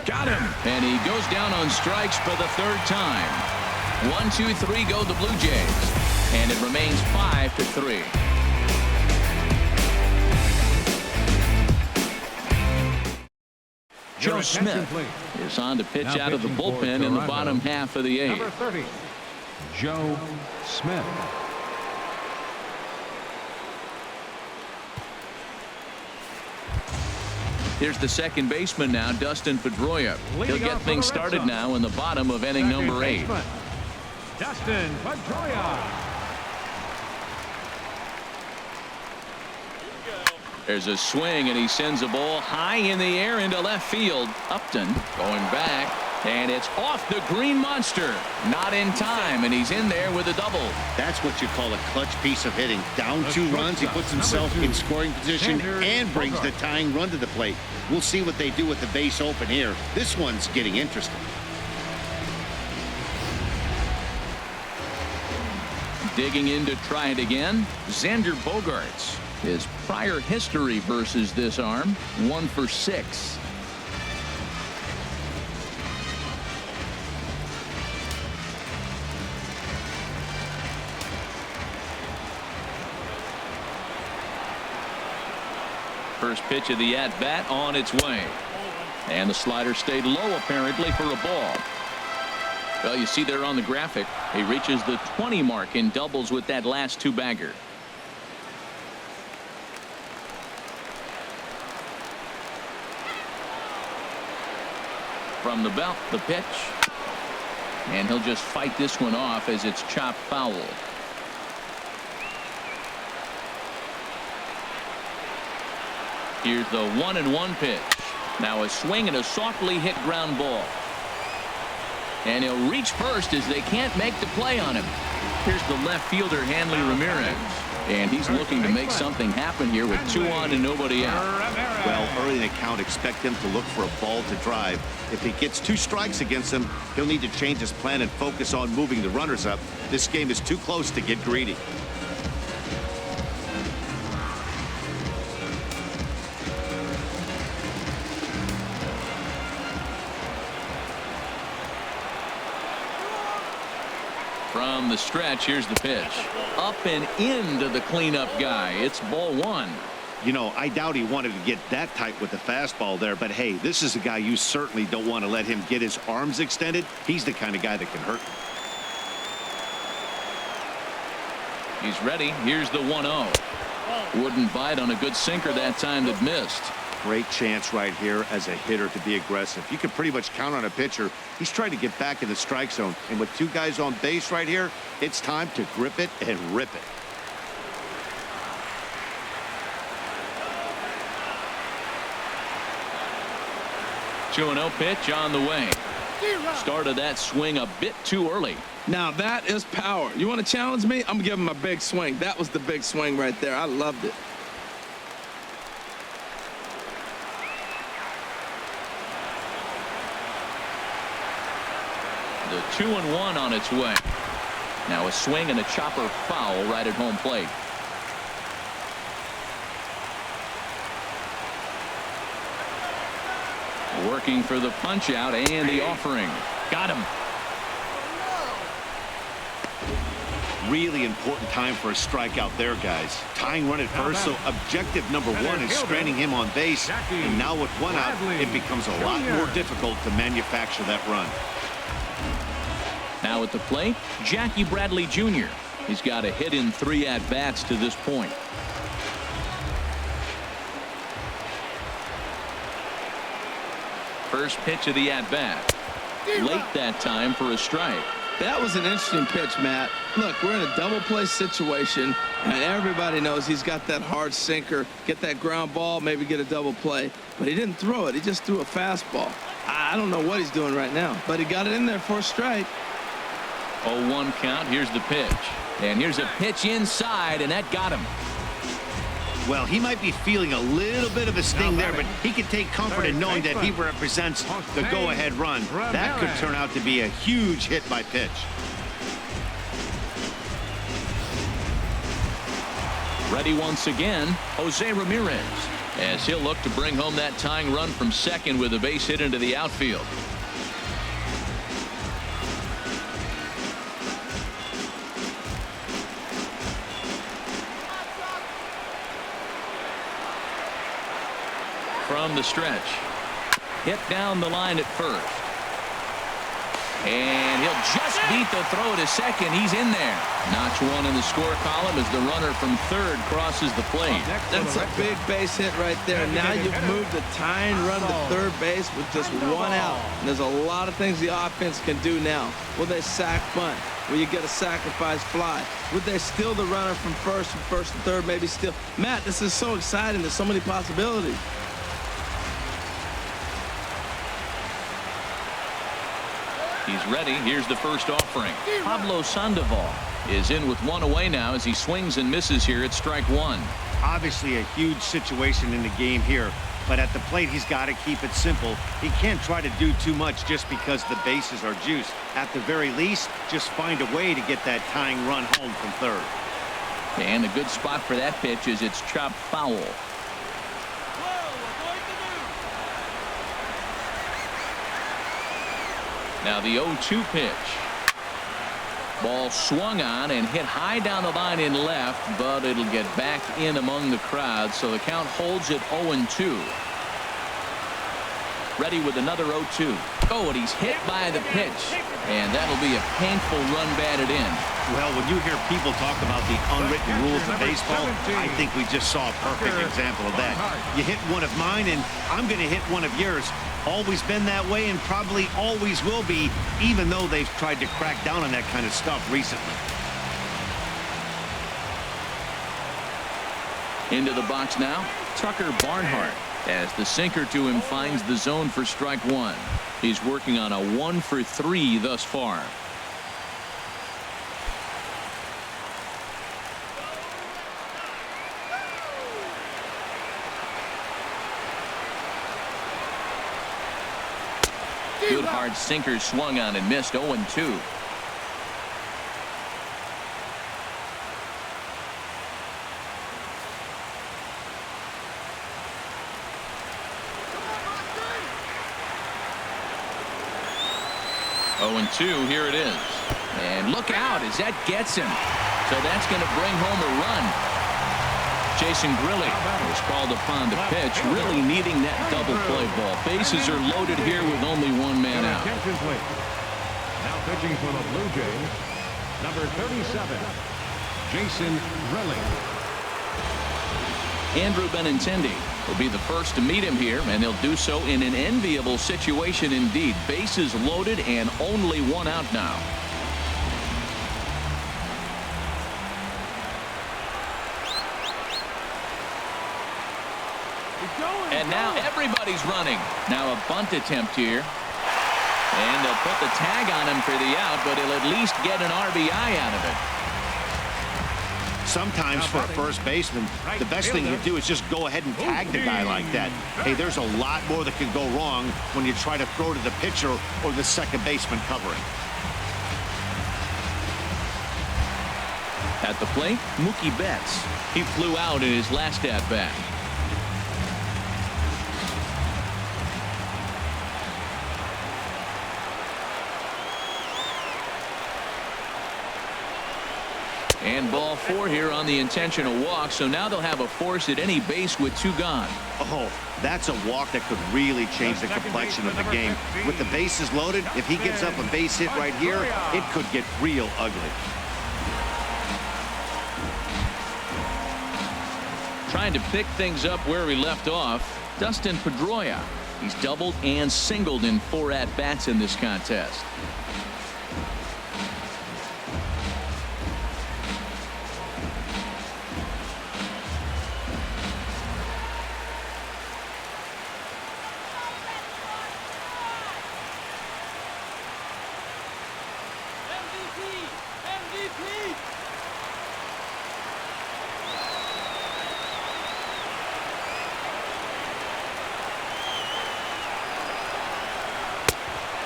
Got him. And he goes down on strikes for the 3rd time. 1-2-3 go the Blue Jays. And it remains 5-3. Joe Smith is on to pitch out of the bullpen in the bottom half of the 8th. Number 30, Joe Smith. Here's the second baseman now, Dustin Pedroia. He'll get things started now in the bottom of inning number 8. Dustin Pedroia. There's a swing, and he sends a ball high in the air into left field. Upton going back, and it's off the green monster. Not in time, and he's in there with a double. That's what you call a clutch piece of hitting. Down 2 runs, he puts himself in scoring position and brings the tying run to the plate. We'll see what they do with the base open here. This one's getting interesting. Digging in to try it again, Xander Bogaerts. His prior history versus this arm, 1 for 6. First pitch of the at-bat on its way. And the slider stayed low apparently for a ball. Well, you see there on the graphic, he reaches the 20 mark in doubles with that last two-bagger. From the belt, the pitch. And he'll just fight this one off as it's chopped foul. Here's the 1-1 pitch. Now a swing and a softly hit ground ball. And he'll reach first as they can't make the play on him. Here's the left fielder, Hanley Ramirez. And he's looking to make something happen here with 2 on and nobody out. Well, early in the count, expect him to look for a ball to drive. If he gets 2 strikes against him, he'll need to change his plan and focus on moving the runners up. This game is too close to get greedy. From the stretch, here's the pitch. Up and into the cleanup guy. It's ball 1. You know, I doubt he wanted to get that tight with the fastball there, but hey, this is a guy you certainly don't want to let him get his arms extended. He's the kind of guy that can hurt you. He's ready. Here's the 1-0. Wouldn't bite on a good sinker that time that missed. Great chance right here as a hitter to be aggressive. You can pretty much count on a pitcher. He's trying to get back in the strike zone. And with 2 guys on base right here, it's time to grip it and rip it. Two 2-0 pitch on the way. Started that swing a bit too early. Now that is power. You want to challenge me? I'm going to give him a big swing. That was the big swing right there. I loved it. The 2-1 on its way. Now a swing and a chopper foul right at home plate. Working for the punch out and the offering. Got him. Really important time for a strikeout there, guys. Tying run at first, so objective number 1 is stranding him on base. And now with 1 out, it becomes a lot more difficult to manufacture that run. Now at the plate, Jackie Bradley Jr. He's got a hit in 3 at-bats to this point. First pitch of the at-bat. Late that time for a strike. That was an interesting pitch, Matt. Look, we're in a double play situation, and everybody knows he's got that hard sinker. Get that ground ball, maybe get a double play. But he didn't throw it. He just threw a fastball. I don't know what he's doing right now, but he got it in there for a strike. 0-1 count. Here's the pitch. And here's a pitch inside, and that got him. Well, he might be feeling a little bit of a sting there, but he can take comfort in knowing that he represents the go-ahead run. That could turn out to be a huge hit by pitch. Ready once again, Jose Ramirez, as he'll look to bring home that tying run from second with a base hit into the outfield. From the stretch. Hit down the line at first. And he'll just beat the throw to second. He's in there. Notch 1 in the score column as the runner from third crosses the plate. That's a big base hit right there. Now you've moved the tying run to third base with just 1 out. And there's a lot of things the offense can do now. Will they sack bunt? Will you get a sacrifice fly? Would they steal the runner from first to third, maybe steal? Matt, this is so exciting. There's so many possibilities. He's ready. Here's the first offering. Pablo Sandoval is in with 1 away now as he swings and misses here at strike 1. Obviously a huge situation in the game here, but at the plate he's got to keep it simple. He can't try to do too much just because the bases are juiced. At the very least, just find a way to get that tying run home from third. And a good spot for that pitch is it's chopped foul. Now the 0-2 pitch. Ball swung on and hit high down the line in left, but it'll get back in among the crowd, so the count holds at 0-2. Ready with another 0-2. Oh, and he's hit by the pitch, and that'll be a painful run batted in. Well, when you hear people talk about the unwritten rules of baseball, I think we just saw a perfect example of that. You hit one of mine, and I'm going to hit one of yours. Always been that way and probably always will be, even though they've tried to crack down on that kind of stuff recently. Into the box now, Tucker Barnhart, as the sinker to him finds the zone for strike one. He's working on a 1-for-3 thus far. Good hard sinker swung on and missed. 0-2. Here it is. And look out as that gets him. So that's going to bring home a run. Jason Grilli was called upon to pitch, really needing that double play ball. Bases are loaded here with only one man out. Now pitching for the Blue Jays, number 37, Jason Grilli. Andrew Benintendi will be the first to meet him here, and he'll do so in an enviable situation indeed. Bases loaded and only one out now. And now everybody's running. Now a bunt attempt here. And they'll put the tag on him for the out, but he'll at least get an RBI out of it. Sometimes for a first baseman, the best thing you do is just go ahead and tag the guy like that. Hey, there's a lot more that can go wrong when you try to throw to the pitcher or the second baseman covering. At the plate, Mookie Betts. He flew out in his last at-bat. And ball four here on the intentional walk, so now they'll have a force at any base with two gone. Oh, that's a walk that could really change the complexion of the game. With the bases loaded, if he gives up a base hit right here, it could get real ugly. Trying to pick things up where we left off, Dustin Pedroia. He's doubled and singled in 4 at-bats in this contest.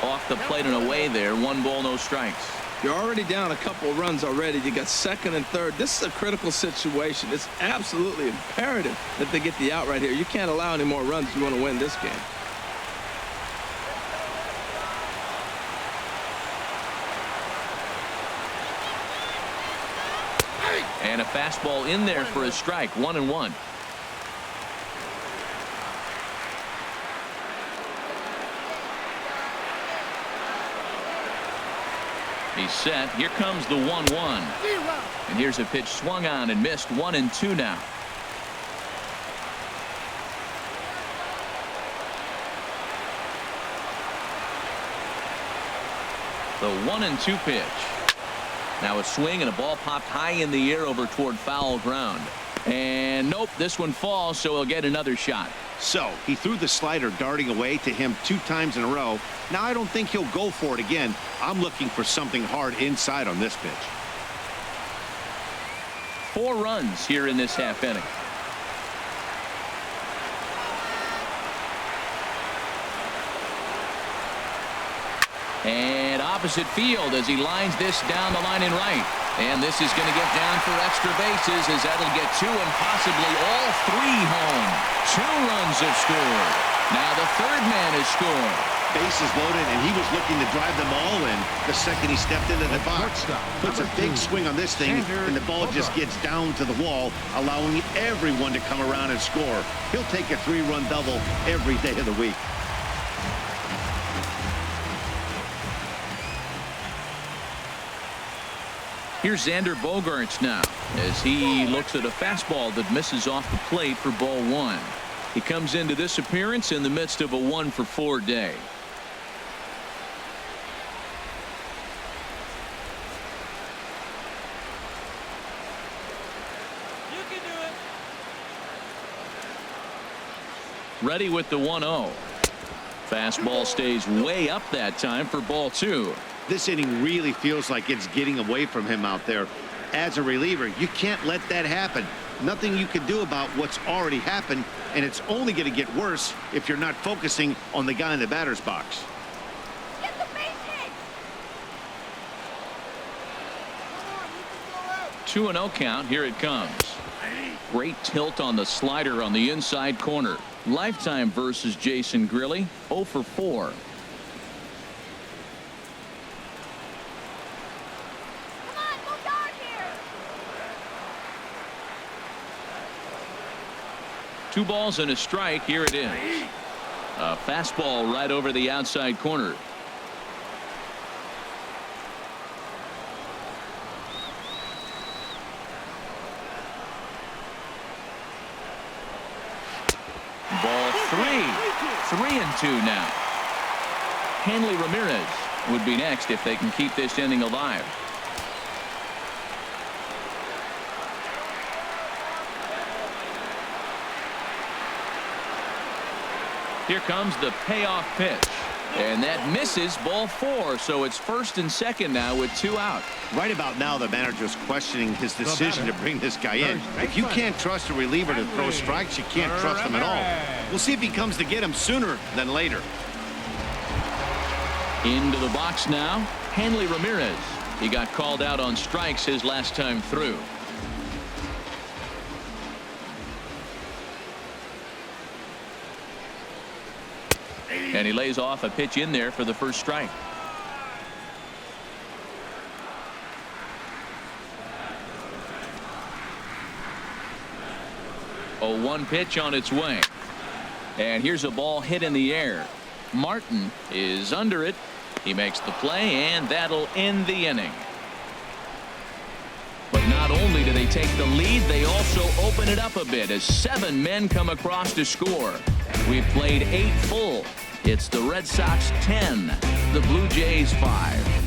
Off the plate and away there. 1 ball, no strikes. You're already down a couple of runs already. You got second and third. This is a critical situation. It's absolutely imperative that they get the out right here. You can't allow any more runs if you want to win this game. And a fastball in there for a strike. 1-1. He's set. Here comes the 1-1. And here's a pitch swung on and missed. 1-2 now. The 1-2 pitch. Now a swing and a ball popped high in the air over toward foul ground. And nope, this one falls, so he'll get another shot. So he threw the slider darting away to him 2 times in a row. Now I don't think he'll go for it again. I'm looking for something hard inside on this pitch. 4 runs here in this half inning. And opposite field as he lines this down the line in right. And this is going to get down for extra bases as that'll get 2 and possibly all 3 home. 2 runs have scored. Now the third man has scored. bases loaded, and he was looking to drive them all in the second he stepped into the box. Puts a big swing on this thing, and the ball just gets down to the wall, allowing everyone to come around and score. He'll take a 3-run double every day of the week. Here's Xander Bogaerts now as he looks at a fastball that misses off the plate for ball 1. He comes into this appearance in the midst of a 1-for-4 day. You can do it. Ready with the 1-0. Fastball stays way up that time for ball 2. This inning really feels like it's getting away from him out there. As a reliever, you can't let that happen. Nothing you can do about what's already happened, and it's only going to get worse if you're not focusing on the guy in the batter's box. Get the base hit. Come on, you can go out. 2-0 count. Here it comes. Great tilt on the slider on the inside corner. Lifetime versus Jason Grilli, 0-for-4. Come on, go dark here. 2 balls and a strike. Here it is. A fastball right over the outside corner. Ball 3-2 now. Hanley Ramirez would be next if they can keep this inning alive. Here comes the payoff pitch. And that misses, ball 4. So it's first and second now with 2 out. Right about now, the manager's questioning his decision to bring this guy in. If you can't trust a reliever to throw strikes, you can't trust him at all. We'll see if he comes to get him sooner than later. Into the box now, Hanley Ramirez. He got called out on strikes his last time through. And he lays off a pitch in there for the first strike. A 1 pitch on its way. And here's a ball hit in the air. Martin is under it. He makes the play, and that'll end the inning. But not only do they take the lead, they also open it up a bit as 7 men come across to score. We've played 8 full. It's the Red Sox 10, the Blue Jays 5.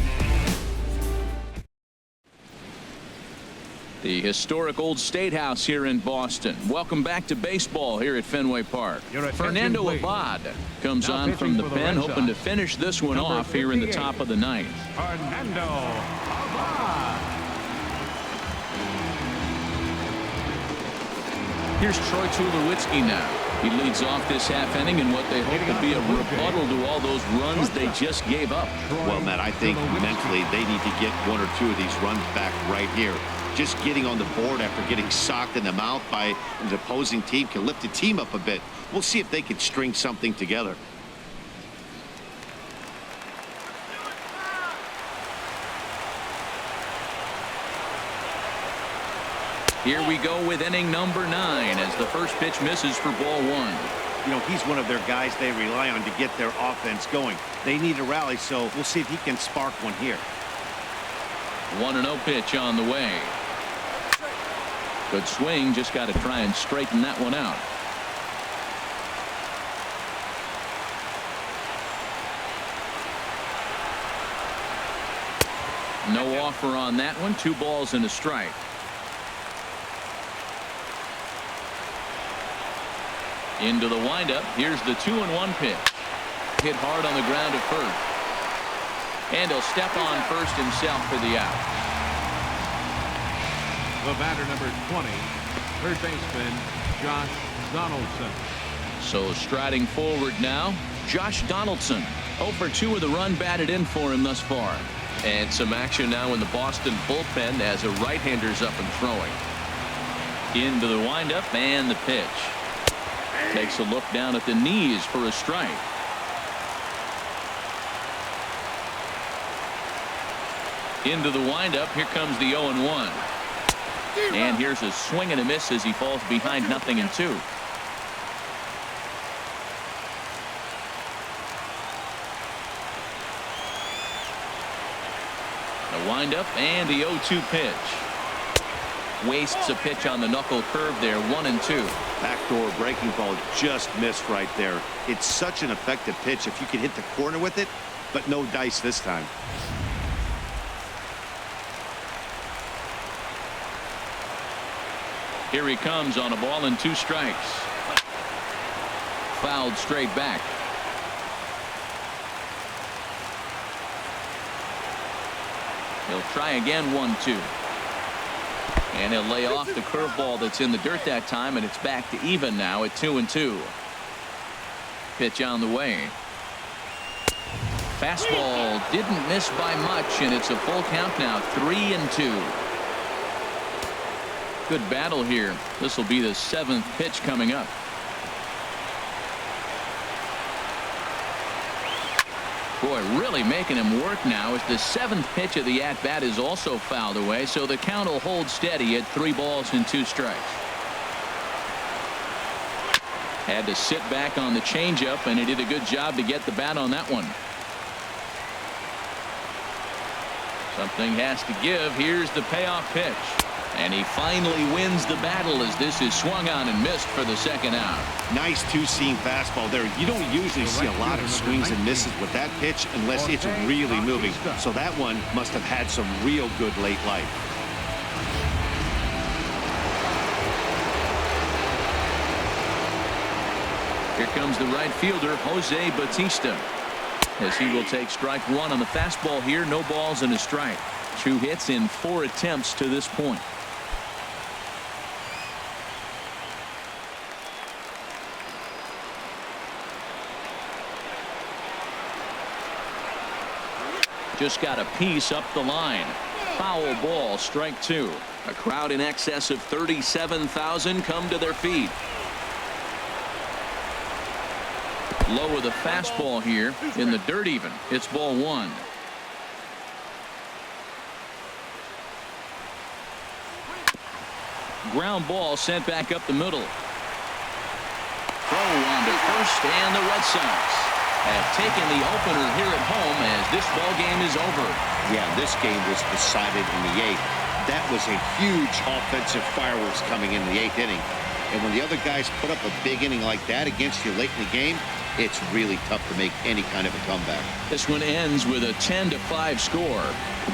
The historic Old State House here in Boston. Welcome back to baseball here at Fenway Park. Fernando please. Abad comes Now on pitching from the for the pen, Red hoping to Sox. finish this one Number off here in the 58. top of the 9th. Fernando Abad. Here's Troy Tulowitzki now. He leads off this half inning in what they hope to be a rebuttal to all those runs they just gave up. Well, Matt, I think mentally they need to get 1 or 2 of these runs back right here. Just getting on the board after getting socked in the mouth by an opposing team can lift the team up a bit. We'll see if they can string something together. Here we go with inning number 9 as the first pitch misses for ball 1. You know, he's one of their guys they rely on to get their offense going. They need a rally, so we'll see if he can spark one here. 1-0 pitch on the way. Good swing, just got to try and straighten that one out. No offer on that one. 2 balls and a strike. Into the windup. Here's the 2-1 pitch. Hit hard on the ground at first. And he'll step on first himself for the out. The batter, number 20, third baseman, Josh Donaldson. So striding forward now, Josh Donaldson. 0 for 2 with a run batted in for him thus far. And some action now in the Boston bullpen as a right-hander's up and throwing. Into the windup and the pitch. Takes a look down at the knees for a strike. Into the windup. Here comes the 0-1. And here's a swing and a miss as he falls behind 0-2. The windup and the 0-2 pitch. Wastes a pitch on the knuckle curve there. 1-2. Backdoor breaking ball just missed right there. It's such an effective pitch if you can hit the corner with it, but no dice this time. Here he comes on a ball and 2 strikes. Fouled straight back. He'll try again. 1-2. And he'll lay off the curveball that's in the dirt that time, and it's back to even now at 2-2. Pitch on the way. Fastball didn't miss by much, and it's a full count now. 3-2. Good battle here. This will be the 7th pitch coming up. Boy, really making him work now as the 7th pitch of the at-bat is also fouled away, so the count will hold steady at 3 balls and 2 strikes. Had to sit back on the changeup, and he did a good job to get the bat on that one. Something has to give. Here's the payoff pitch. And he finally wins the battle as this is swung on and missed for the 2nd out. Nice two-seam fastball there. You don't usually see a lot of swings and misses with that pitch unless it's really moving. So that one must have had some real good late life. Here comes the right fielder, Jose Bautista, as he will take strike 1 on the fastball here. No balls and a strike. 2 hits in 4 attempts to this point. Just got a piece up the line. Foul ball, strike 2. A crowd in excess of 37,000 come to their feet. Low of the fastball here in the dirt even. It's ball 1. Ground ball sent back up the middle. Throw on to first, and the Red Sox have taken the opener here at home as this ball game is over. Yeah, this game was decided in the 8th. That was a huge offensive fireworks coming in the 8th inning. And when the other guys put up a big inning like that against you late in the game, it's really tough to make any kind of a comeback. This one ends with a 10-5 score.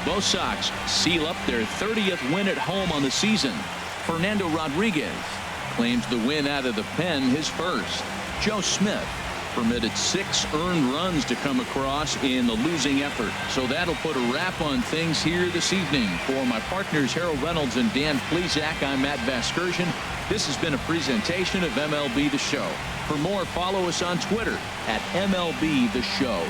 Both Sox seal up their 30th win at home on the season. Fernando Rodriguez claims the win out of the pen, his first. Joe Smith permitted 6 earned runs to come across in the losing effort. So that'll put a wrap on things here this evening. For my partners Harold Reynolds and Dan Plesac, I'm Matt Vasgersian. This has been a presentation of MLB The Show. For more, follow us on Twitter at MLB The Show.